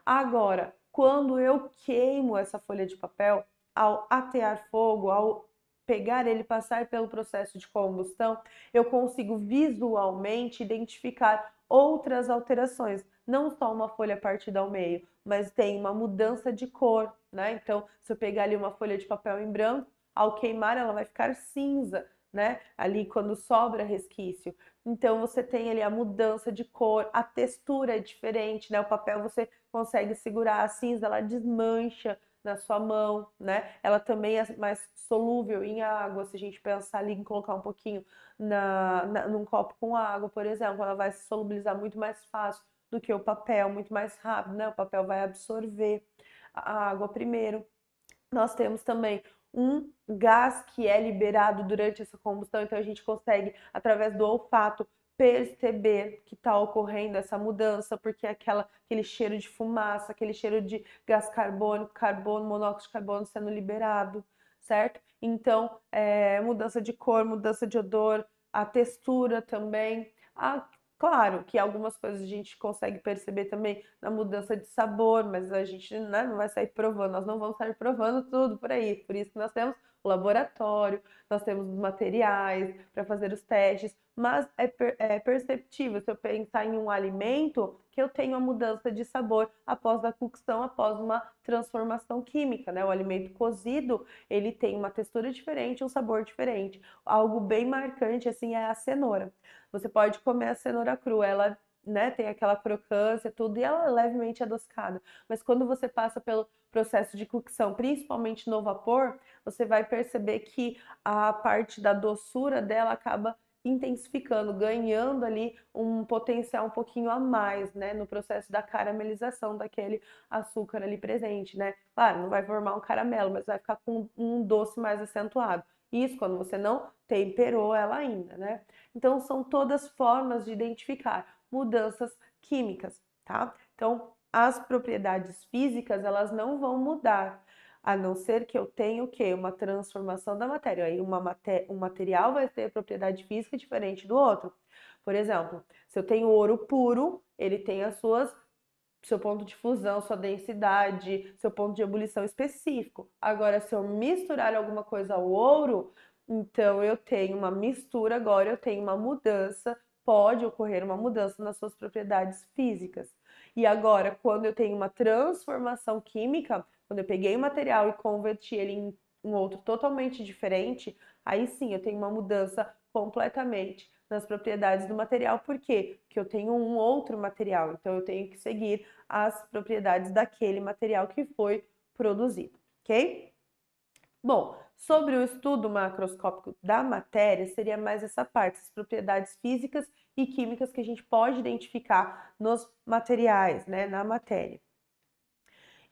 Agora, quando eu queimo essa folha de papel, ao atear fogo, ao pegar ele, passar pelo processo de combustão, eu consigo visualmente identificar outras alterações. Não só uma folha partida ao meio, mas tem uma mudança de cor, né? Então, se eu pegar ali uma folha de papel em branco, ao queimar ela vai ficar cinza, né? Ali quando sobra resquício. Então, você tem ali a mudança de cor, a textura é diferente, né? O papel você consegue segurar, a cinza ela desmancha na sua mão, né? Ela também é mais solúvel em água, se a gente pensar ali em colocar um pouquinho num copo com água, por exemplo, ela vai se solubilizar muito mais fácil do que o papel, muito mais rápido, né? O papel vai absorver a água primeiro. Nós temos também um gás que é liberado durante essa combustão, então a gente consegue, através do olfato, perceber que está ocorrendo essa mudança, porque aquele cheiro de fumaça, aquele cheiro de gás carbônico, carbono, monóxido de carbono sendo liberado, certo? Então, mudança de cor, mudança de odor, a textura também, claro que algumas coisas a gente consegue perceber também na mudança de sabor, mas a gente, né, não vai sair provando, nós não vamos sair provando tudo por aí. Por isso que nós temos o laboratório, nós temos os materiais para fazer os testes, mas é perceptível se eu pensar em um alimento que eu tenho a mudança de sabor após a cocção, após uma transformação química, né? O alimento cozido, ele tem uma textura diferente, um sabor diferente. Algo bem marcante, assim, é a cenoura. Você pode comer a cenoura crua, ela, né, tem aquela crocância, tudo, e ela é levemente adocicada. Mas quando você passa pelo processo de cocção, principalmente no vapor, você vai perceber que a parte da doçura dela acaba intensificando, ganhando ali um potencial um pouquinho a mais, né, no processo da caramelização daquele açúcar ali presente, né? Claro, não vai formar um caramelo, mas vai ficar com um doce mais acentuado. Isso quando você não temperou ela ainda, né? Então são todas formas de identificar mudanças químicas, tá? Então as propriedades físicas, elas não vão mudar, a não ser que eu tenha o quê? Uma transformação da matéria. Aí um material vai ter propriedade física diferente do outro. Por exemplo, se eu tenho ouro puro, ele tem seu ponto de fusão, sua densidade, seu ponto de ebulição específico. Agora, se eu misturar alguma coisa ao ouro, então eu tenho uma mistura, agora eu tenho uma mudança, pode ocorrer uma mudança nas suas propriedades físicas. E agora, quando eu tenho uma transformação química, quando eu peguei o material e converti ele em um outro totalmente diferente, aí sim eu tenho uma mudança completamente nas propriedades do material. Por quê? Porque eu tenho um outro material, então eu tenho que seguir as propriedades daquele material que foi produzido, ok? Bom, sobre o estudo macroscópico da matéria, seria mais essa parte, as propriedades físicas e químicas que a gente pode identificar nos materiais, né, na matéria.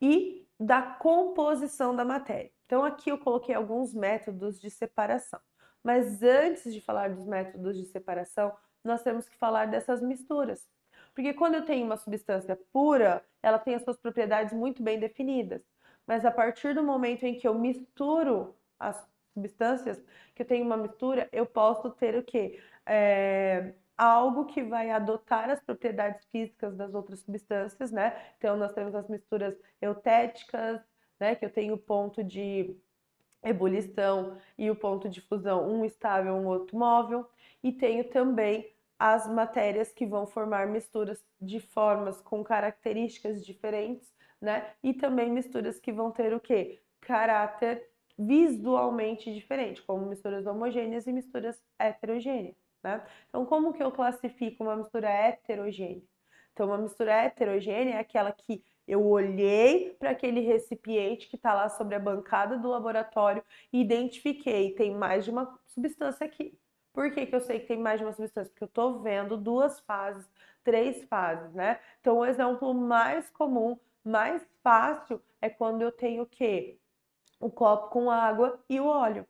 E da composição da matéria. Então, aqui eu coloquei alguns métodos de separação. Mas antes de falar dos métodos de separação, nós temos que falar dessas misturas. Porque quando eu tenho uma substância pura, ela tem as suas propriedades muito bem definidas. Mas a partir do momento em que eu misturo as substâncias, que eu tenho uma mistura, eu posso ter o quê? Algo que vai adotar as propriedades físicas das outras substâncias, né? Então, nós temos as misturas eutéticas, né? Que eu tenho o ponto de ebulição e o ponto de fusão, um estável, um outro móvel. E tenho também as matérias que vão formar misturas de formas com características diferentes, né? E também misturas que vão ter o quê? Caráter visualmente diferente, como misturas homogêneas e misturas heterogêneas, né? Então, como que eu classifico uma mistura heterogênea? Então, uma mistura heterogênea é aquela que eu olhei para aquele recipiente que está lá sobre a bancada do laboratório e identifiquei, tem mais de uma substância aqui. Por que que eu sei que tem mais de uma substância? Porque eu estou vendo 2 fases, 3 fases, né? Então, o exemplo mais comum, mais fácil, é quando eu tenho o quê? O copo com água e o óleo.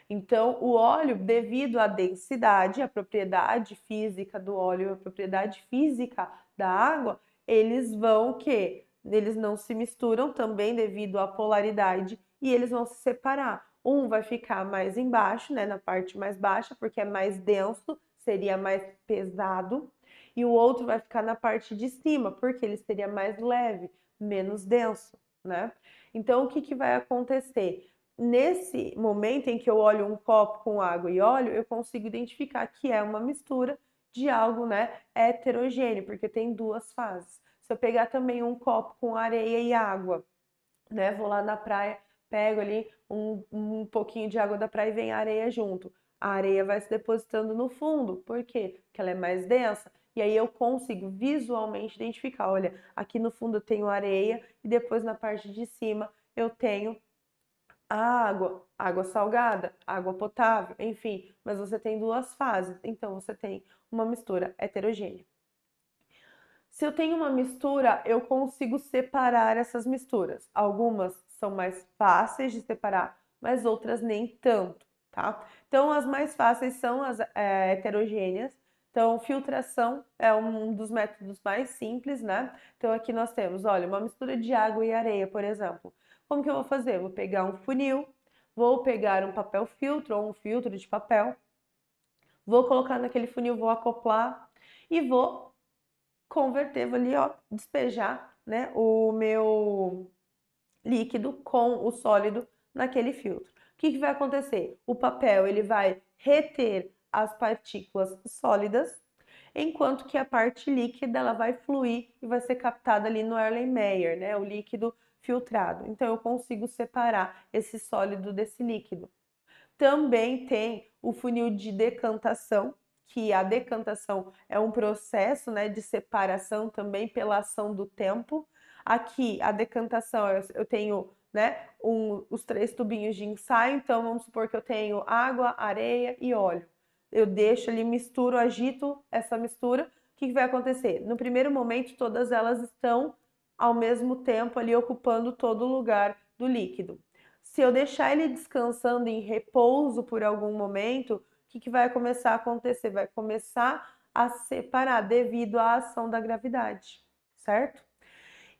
Então, o óleo, devido à densidade, à propriedade física do óleo, à propriedade física da água, eles vão o quê? Eles não se misturam também devido à polaridade e eles vão se separar. Um vai ficar mais embaixo, né, na parte mais baixa, porque é mais denso, seria mais pesado, e o outro vai ficar na parte de cima, porque ele seria mais leve, menos denso, né? Então, o que que vai acontecer? Nesse momento em que eu olho um copo com água e óleo, eu consigo identificar que é uma mistura de algo, né, heterogêneo, porque tem 2 fases. Se eu pegar também um copo com areia e água, né, vou lá na praia, pego ali um pouquinho de água da praia e vem a areia junto. A areia vai se depositando no fundo. Por quê? Porque ela é mais densa. E aí eu consigo visualmente identificar, olha, aqui no fundo eu tenho areia e depois na parte de cima eu tenho a água salgada, água potável, enfim, mas você tem 2 fases, então você tem uma mistura heterogênea. Se eu tenho uma mistura, eu consigo separar essas misturas. Algumas são mais fáceis de separar, mas outras nem tanto, tá? Então, as mais fáceis são as heterogêneas. Então, filtração é um dos métodos mais simples, né? Então, aqui nós temos, olha, uma mistura de água e areia, por exemplo. Como que eu vou fazer? Vou pegar um funil, vou pegar um papel filtro ou um filtro de papel, vou colocar naquele funil, vou acoplar e vou converter, vou ali, ó, despejar, né, o meu líquido com o sólido naquele filtro. O que vai acontecer? O papel ele vai reter as partículas sólidas, enquanto que a parte líquida ela vai fluir e vai ser captada ali no Erlenmeyer, né? O líquido filtrado. Então eu consigo separar esse sólido desse líquido. Também tem o funil de decantação, que a decantação é um processo, né, de separação também pela ação do tempo. Aqui a decantação eu tenho, né, os 3 tubinhos de ensaio, então vamos supor que eu tenho água, areia e óleo. Eu deixo ali, misturo, agito essa mistura. O que vai acontecer? No primeiro momento, todas elas estão ao mesmo tempo ali ocupando todo o lugar do líquido. Se eu deixar ele descansando em repouso por algum momento, o que vai começar a acontecer? Vai começar a separar devido à ação da gravidade, certo?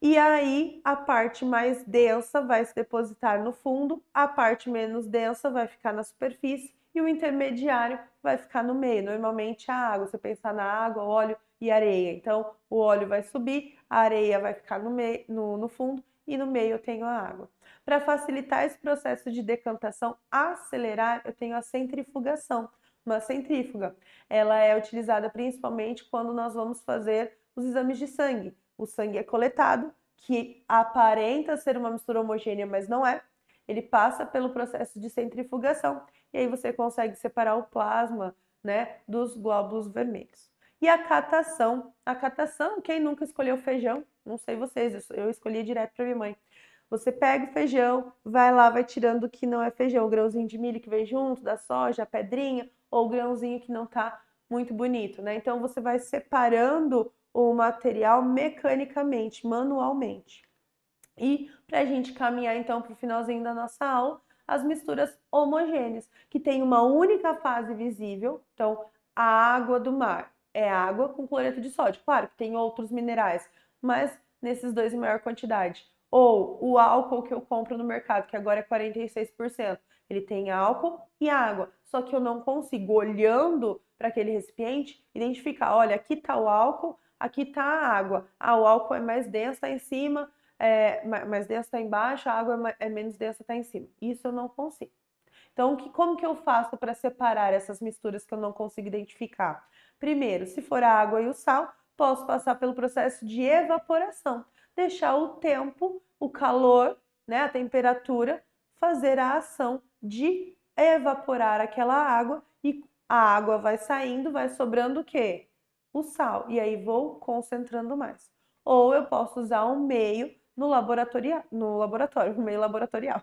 E aí a parte mais densa vai se depositar no fundo, a parte menos densa vai ficar na superfície e o intermediário vai ficar no meio. Normalmente a água, você pensar na água, óleo e areia. Então o óleo vai subir, a areia vai ficar no meio, no fundo e no meio eu tenho a água. Para facilitar esse processo de decantação, acelerar, eu tenho a centrifugação. Uma centrífuga, ela é utilizada principalmente quando nós vamos fazer os exames de sangue. O sangue é coletado, que aparenta ser uma mistura homogênea, mas não é. Ele passa pelo processo de centrifugação e aí você consegue separar o plasma, né, dos glóbulos vermelhos. E a catação, quem nunca escolheu feijão? Não sei vocês, eu escolhi direto para minha mãe. Você pega o feijão, vai lá, vai tirando o que não é feijão, o grãozinho de milho que vem junto, da soja, a pedrinha, ou o grãozinho que não tá muito bonito, né? Então você vai separando o material mecanicamente, manualmente. E para a gente caminhar então para o finalzinho da nossa aula, as misturas homogêneas, que tem uma única fase visível. Então, a água do mar é água com cloreto de sódio. Claro que tem outros minerais, mas nesses dois em maior quantidade. Ou o álcool que eu compro no mercado, que agora é 46%. Ele tem álcool e água. Só que eu não consigo, olhando para aquele recipiente, identificar, olha, aqui está o álcool, aqui está a água. Ah, o álcool é mais denso, está em cima, mais denso está embaixo, a água é menos densa, está em cima. Isso eu não consigo. Então, como que eu faço para separar essas misturas que eu não consigo identificar? Primeiro, se for a água e o sal, posso passar pelo processo de evaporação. Deixar o tempo, o calor, né, a temperatura, fazer a ação de evaporar aquela água e a água vai saindo, vai sobrando o quê? O sal. E aí vou concentrando mais. Ou eu posso usar um meio no laboratório, um meio laboratorial,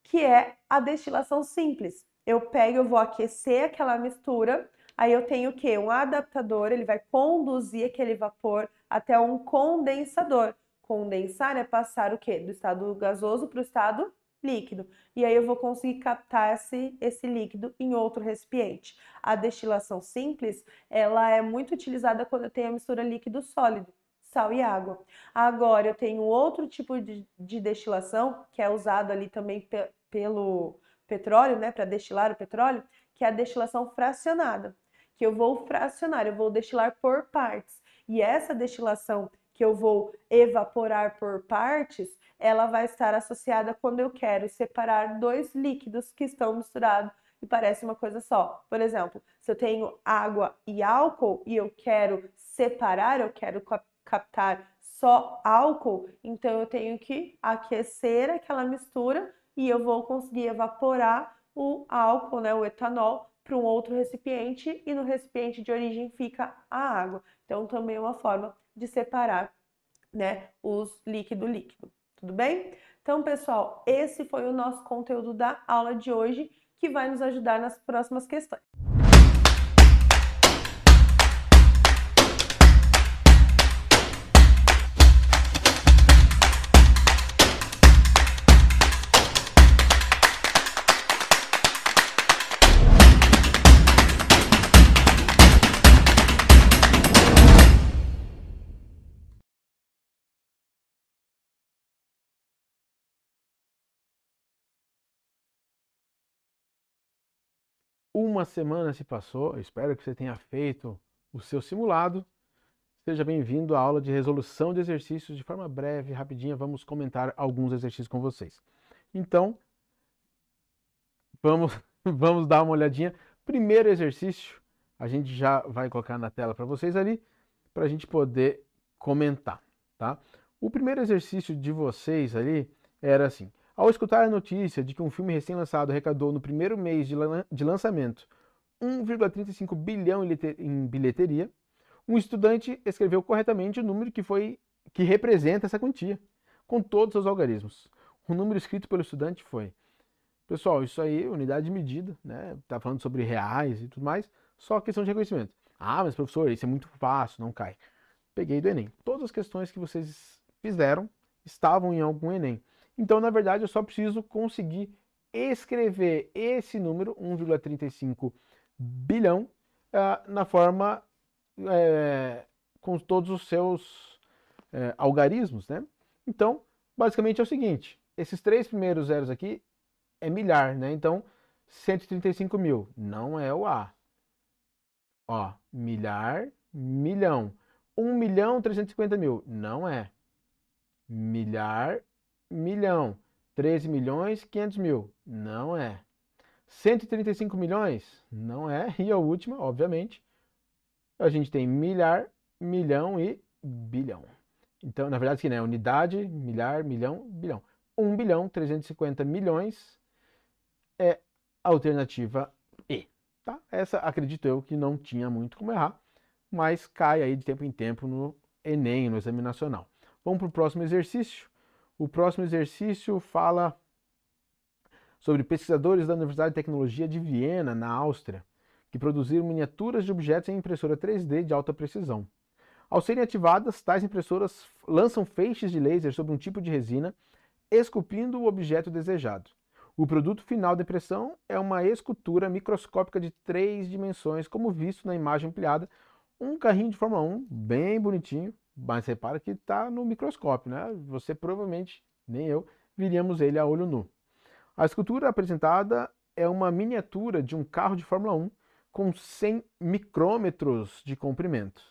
que é a destilação simples. Eu vou aquecer aquela mistura, aí eu tenho o quê? Um adaptador, ele vai conduzir aquele vapor até um condensador. Condensar é passar o quê? Do estado gasoso para o estado líquido. E aí eu vou conseguir captar esse líquido em outro recipiente. A destilação simples, ela é muito utilizada quando eu tenho a mistura líquido-sólido, sal e água. Agora eu tenho outro tipo de destilação, que é usado ali também pelo petróleo, né, para destilar o petróleo, que é a destilação fracionada, que eu vou fracionar, eu vou destilar por partes. E essa destilação que eu vou evaporar por partes, ela vai estar associada quando eu quero separar dois líquidos que estão misturados e parece uma coisa só. Por exemplo, se eu tenho água e álcool e eu quero separar, eu quero captar só álcool, então eu tenho que aquecer aquela mistura e eu vou conseguir evaporar o álcool, né, o etanol, para um outro recipiente e no recipiente de origem fica a água. Então também é uma forma de separar, né, os líquido. Tudo bem? Então, pessoal, esse foi o nosso conteúdo da aula de hoje, que vai nos ajudar nas próximas questões. Uma semana se passou, eu espero que você tenha feito o seu simulado. Seja bem-vindo à aula de resolução de exercícios. De forma breve, rapidinha, vamos comentar alguns exercícios com vocês. Então, vamos, vamos dar uma olhadinha. Primeiro exercício, a gente já vai colocar na tela para vocês ali, para a gente poder comentar, tá? O primeiro exercício de vocês ali era assim: ao escutar a notícia de que um filme recém-lançado arrecadou no primeiro mês de lançamento 1,35 bilhão em bilheteria, um estudante escreveu corretamente o número que representa essa quantia, com todos os algarismos. O número escrito pelo estudante foi... Pessoal, isso aí é unidade de medida, né? Tá falando sobre reais e tudo mais, só questão de reconhecimento. Ah, mas professor, isso é muito fácil, não cai. Peguei do Enem. Todas as questões que vocês fizeram estavam em algum Enem. Então, na verdade, eu só preciso conseguir escrever esse número, 1,35 bilhão, na forma com todos os seus algarismos, né? Então, basicamente é o seguinte, esses três primeiros zeros aqui é milhar, né? Então, 135 mil não é o A. Ó, milhar, milhão. 1.350.000 não é. Milhar, milhão. 13.500.000 não é. 135 milhões não é. E a última, obviamente, a gente tem milhar, milhão e bilhão. Então, na verdade, aqui, né? Unidade, milhar, milhão, bilhão. 1.350.000.000 é a alternativa E, tá? Essa acredito eu que não tinha muito como errar, mas cai aí de tempo em tempo no Enem, no Exame Nacional. Vamos para o próximo exercício. O próximo exercício fala sobre pesquisadores da Universidade de Tecnologia de Viena, na Áustria, que produziram miniaturas de objetos em impressora 3D de alta precisão. Ao serem ativadas, tais impressoras lançam feixes de laser sobre um tipo de resina, esculpindo o objeto desejado. O produto final da impressão é uma escultura microscópica de 3 dimensões, como visto na imagem ampliada, um carrinho de Fórmula 1, bem bonitinho, mas repara que está no microscópio, né? Você provavelmente, nem eu, viríamos ele a olho nu. A escultura apresentada é uma miniatura de um carro de Fórmula 1 com 100 micrômetros de comprimento.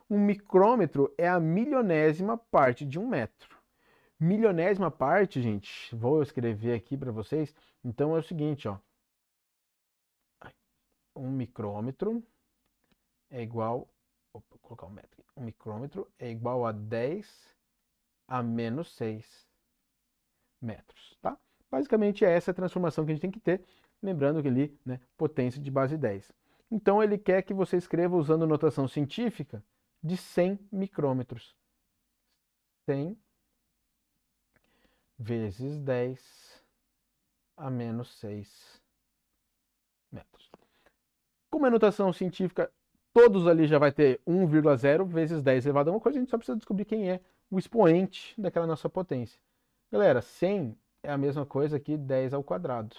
Um micrômetro é a milionésima parte de um metro. Milionésima parte, gente, vou escrever aqui para vocês. Então é o seguinte, ó. Um micrômetro é igual... Opa, vou colocar um metro aqui. Um micrômetro é igual a 10 a menos 6 metros, tá? Basicamente é essa a transformação que a gente tem que ter, lembrando que ali, né, potência de base 10. Então ele quer que você escreva usando notação científica de 100 micrômetros. 100 vezes 10 a menos 6 metros. Como é notação científica, todos ali já vai ter 1,0 vezes 10 elevado a uma coisa, a gente só precisa descobrir quem é o expoente daquela nossa potência. Galera, 100 é a mesma coisa que 10 ao quadrado.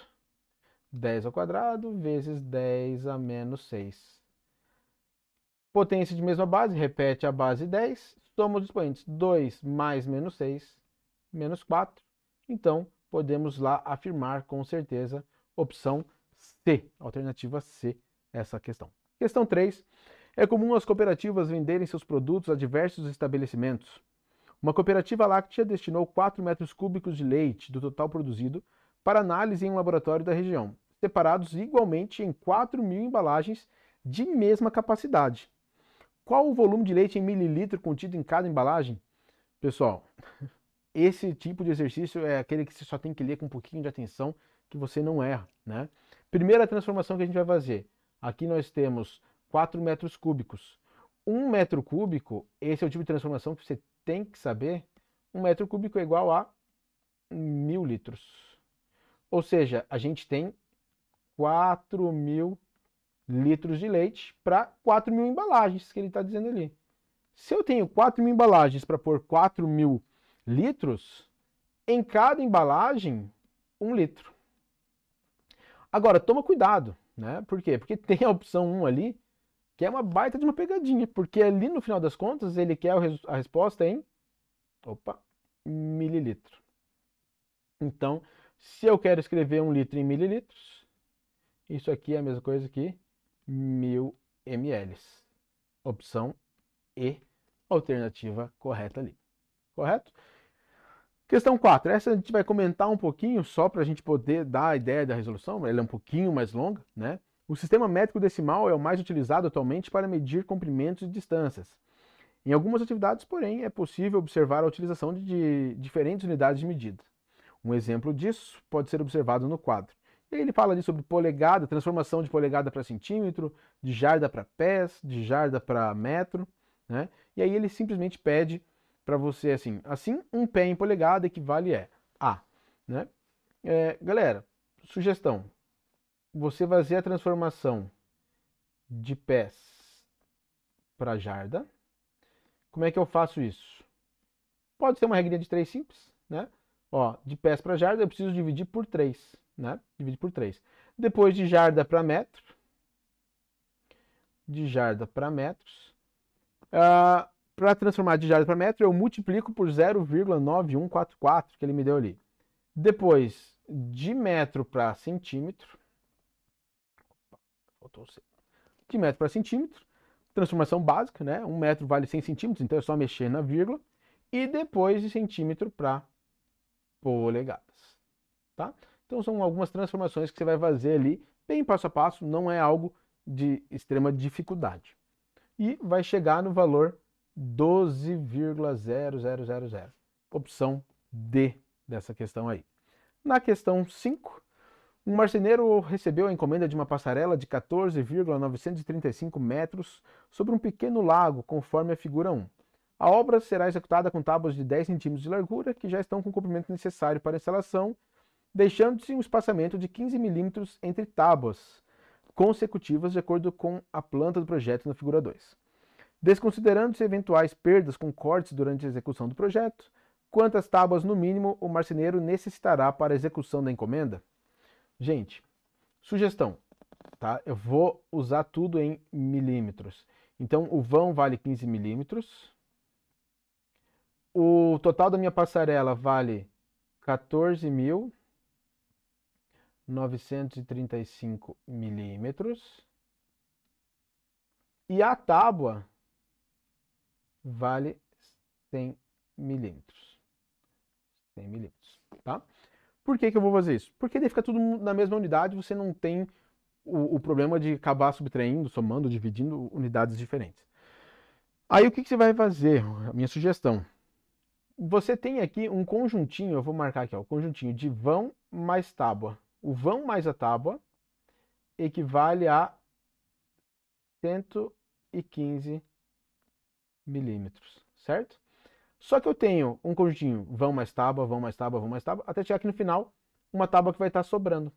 10 ao quadrado vezes 10 a menos 6. Potência de mesma base, repete a base 10, soma os expoentes. 2 mais menos 6, menos 4. Então, podemos lá afirmar com certeza opção C, alternativa C, essa questão. Questão 3. É comum as cooperativas venderem seus produtos a diversos estabelecimentos. Uma cooperativa láctea destinou 4 metros cúbicos de leite do total produzido para análise em um laboratório da região, separados igualmente em 4.000 embalagens de mesma capacidade. Qual o volume de leite em mililitro contido em cada embalagem? Pessoal, esse tipo de exercício é aquele que você só tem que ler com um pouquinho de atenção, que você não erra, né? Primeira transformação que a gente vai fazer. Aqui nós temos 4 metros cúbicos. 1 metro cúbico, esse é o tipo de transformação que você tem que saber. 1 metro cúbico é igual a 1.000 litros. Ou seja, a gente tem 4.000 litros de leite para 4.000 embalagens, que ele está dizendo ali. Se eu tenho 4.000 embalagens para pôr 4.000 litros, em cada embalagem, 1 litro. Agora, toma cuidado, né? Por quê? Porque tem a opção 1 ali, que é uma baita de uma pegadinha, porque ali no final das contas ele quer a resposta em mililitro. Então, se eu quero escrever 1 litro em mililitros, isso aqui é a mesma coisa que 1.000 ml. Opção E, alternativa correta ali. Correto? Questão 4. Essa a gente vai comentar um pouquinho, só para a gente poder dar a ideia da resolução. Ela é um pouquinho mais longa, né? O sistema métrico decimal é o mais utilizado atualmente para medir comprimentos e distâncias. Em algumas atividades, porém, é possível observar a utilização de diferentes unidades de medida. Um exemplo disso pode ser observado no quadro. E aí ele fala ali sobre polegada, transformação de polegada para centímetro, de jarda para pés, de jarda para metro, né? E aí ele simplesmente pede para você assim, um pé em polegada equivale a, né? Galera, sugestão, você fazer a transformação de pés para jarda. Como é que eu faço isso? Pode ser uma regrinha de 3 simples, né? Ó, de pés para jarda eu preciso dividir por 3, né? Dividir por 3. Depois de jarda para metro, de jarda para metros, para transformar de jarda para metro eu multiplico por 0,9144 que ele me deu ali. Depois, de metro para centímetro, de metro para centímetro, transformação básica, né? 1 metro vale 100 centímetros, então é só mexer na vírgula. E depois de centímetro para polegadas, tá? Então são algumas transformações que você vai fazer ali, bem passo a passo, não é algo de extrema dificuldade. E vai chegar no valor 12,0000. Opção D dessa questão aí. Na questão 5, um marceneiro recebeu a encomenda de uma passarela de 14,935 metros sobre um pequeno lago, conforme a figura 1. A obra será executada com tábuas de 10 cm de largura, que já estão com o comprimento necessário para a instalação, deixando-se um espaçamento de 15 mm entre tábuas consecutivas, de acordo com a planta do projeto na figura 2. Desconsiderando-se eventuais perdas com cortes durante a execução do projeto, quantas tábuas, no mínimo, o marceneiro necessitará para a execução da encomenda? Gente, sugestão, tá? Eu vou usar tudo em milímetros. Então, o vão vale 15 milímetros. O total da minha passarela vale 14.935 milímetros. E a tábua vale 100 milímetros. 100 milímetros, tá? Por que eu vou fazer isso? Porque daí fica tudo na mesma unidade, você não tem o problema de acabar subtraindo, somando, dividindo unidades diferentes. Aí o que você vai fazer? A minha sugestão. Você tem aqui um conjuntinho, eu vou marcar aqui, ó, o conjuntinho de vão mais tábua. O vão mais a tábua equivale a 115 milímetros, certo? Só que eu tenho um conjuntinho vão mais tábua, vão mais tábua, vão mais tábua, até chegar aqui no final, uma tábua que vai estar sobrando.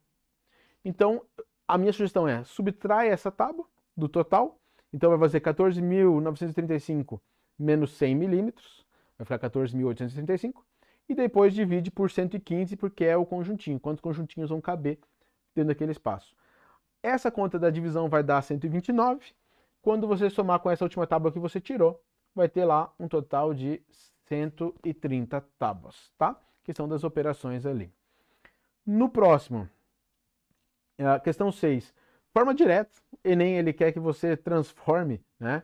Então, a minha sugestão é subtrai essa tábua do total. Então, vai fazer 14.935 menos 100 milímetros, vai ficar 14.835. E depois divide por 115, porque é o conjuntinho. Quantos conjuntinhos vão caber dentro daquele espaço? Essa conta da divisão vai dar 129. Quando você somar com essa última tábua que você tirou, vai ter lá um total de 130 tábuas, tá? Que são das operações ali. No próximo, a questão 6. Forma direta, o Enem ele quer que você transforme, né,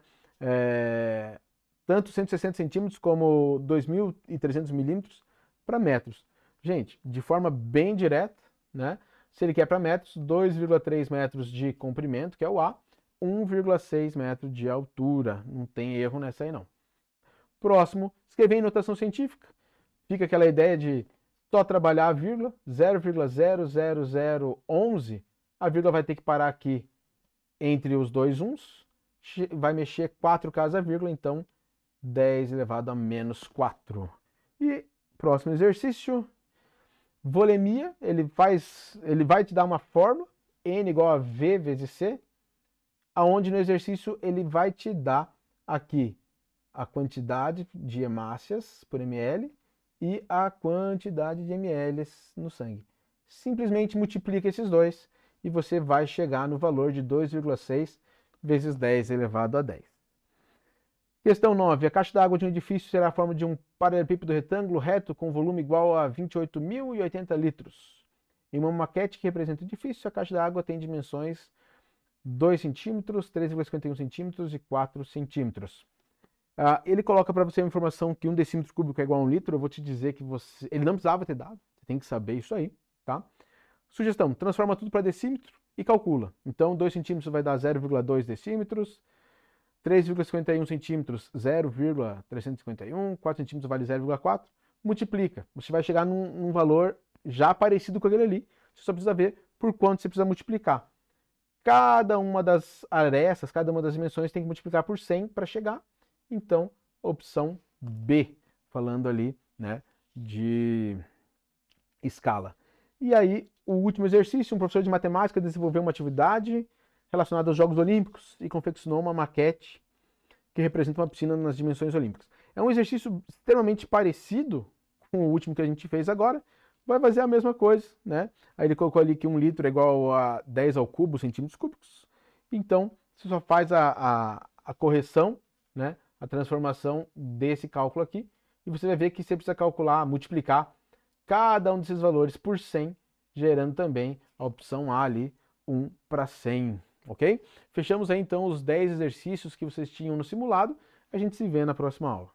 tanto 160 centímetros como 2.300 milímetros para metros. Gente, de forma bem direta, né? Se ele quer para metros, 2,3 metros de comprimento, que é o A, 1,6 metro de altura. Não tem erro nessa aí não. Próximo, escrever em notação científica. Fica aquela ideia de só trabalhar a vírgula, 0,00011. A vírgula vai ter que parar aqui entre os dois uns. Vai mexer 4 casas a vírgula, então 10 elevado a menos 4. E próximo exercício, volemia. Ele vai te dar uma fórmula, N igual a V vezes C, aonde no exercício ele vai te dar aqui a quantidade de hemácias por ml e a quantidade de ml no sangue. Simplesmente multiplica esses dois e você vai chegar no valor de 2,6 vezes 10 elevado a 10. Questão 9. A caixa d'água de um edifício será a forma de um paralelepípedo retângulo reto com volume igual a 28.080 litros. Em uma maquete que representa o edifício, a caixa d'água tem dimensões 2 centímetros, 3,51 centímetros e 4 centímetros. Ele coloca para você a informação que 1 decímetro cúbico é igual a 1 litro. Eu vou te dizer que ele não precisava ter dado. Você tem que saber isso aí, tá? Sugestão, transforma tudo para decímetro e calcula. Então, 2 centímetros vai dar 0,2 decímetros, 3,51 centímetros, 0,351, 4 centímetros vale 0,4. Multiplica. Você vai chegar num valor já parecido com aquele ali. Você só precisa ver por quanto você precisa multiplicar. Cada uma das arestas, cada uma das dimensões tem que multiplicar por 100 para chegar. Então, opção B, falando ali, né, de escala. E aí, o último exercício, um professor de matemática desenvolveu uma atividade relacionada aos Jogos Olímpicos e confeccionou uma maquete que representa uma piscina nas dimensões olímpicas. É um exercício extremamente parecido com o último que a gente fez agora, vai fazer a mesma coisa, né? Aí ele colocou ali que 1 litro é igual a 10 ao cubo centímetros cúbicos. Então, você só faz a correção, né? A transformação desse cálculo aqui, e você vai ver que você precisa calcular, multiplicar cada um desses valores por 100, gerando também a opção A ali, 1 para 100, ok? Fechamos aí então os 10 exercícios que vocês tinham no simulado. A gente se vê na próxima aula.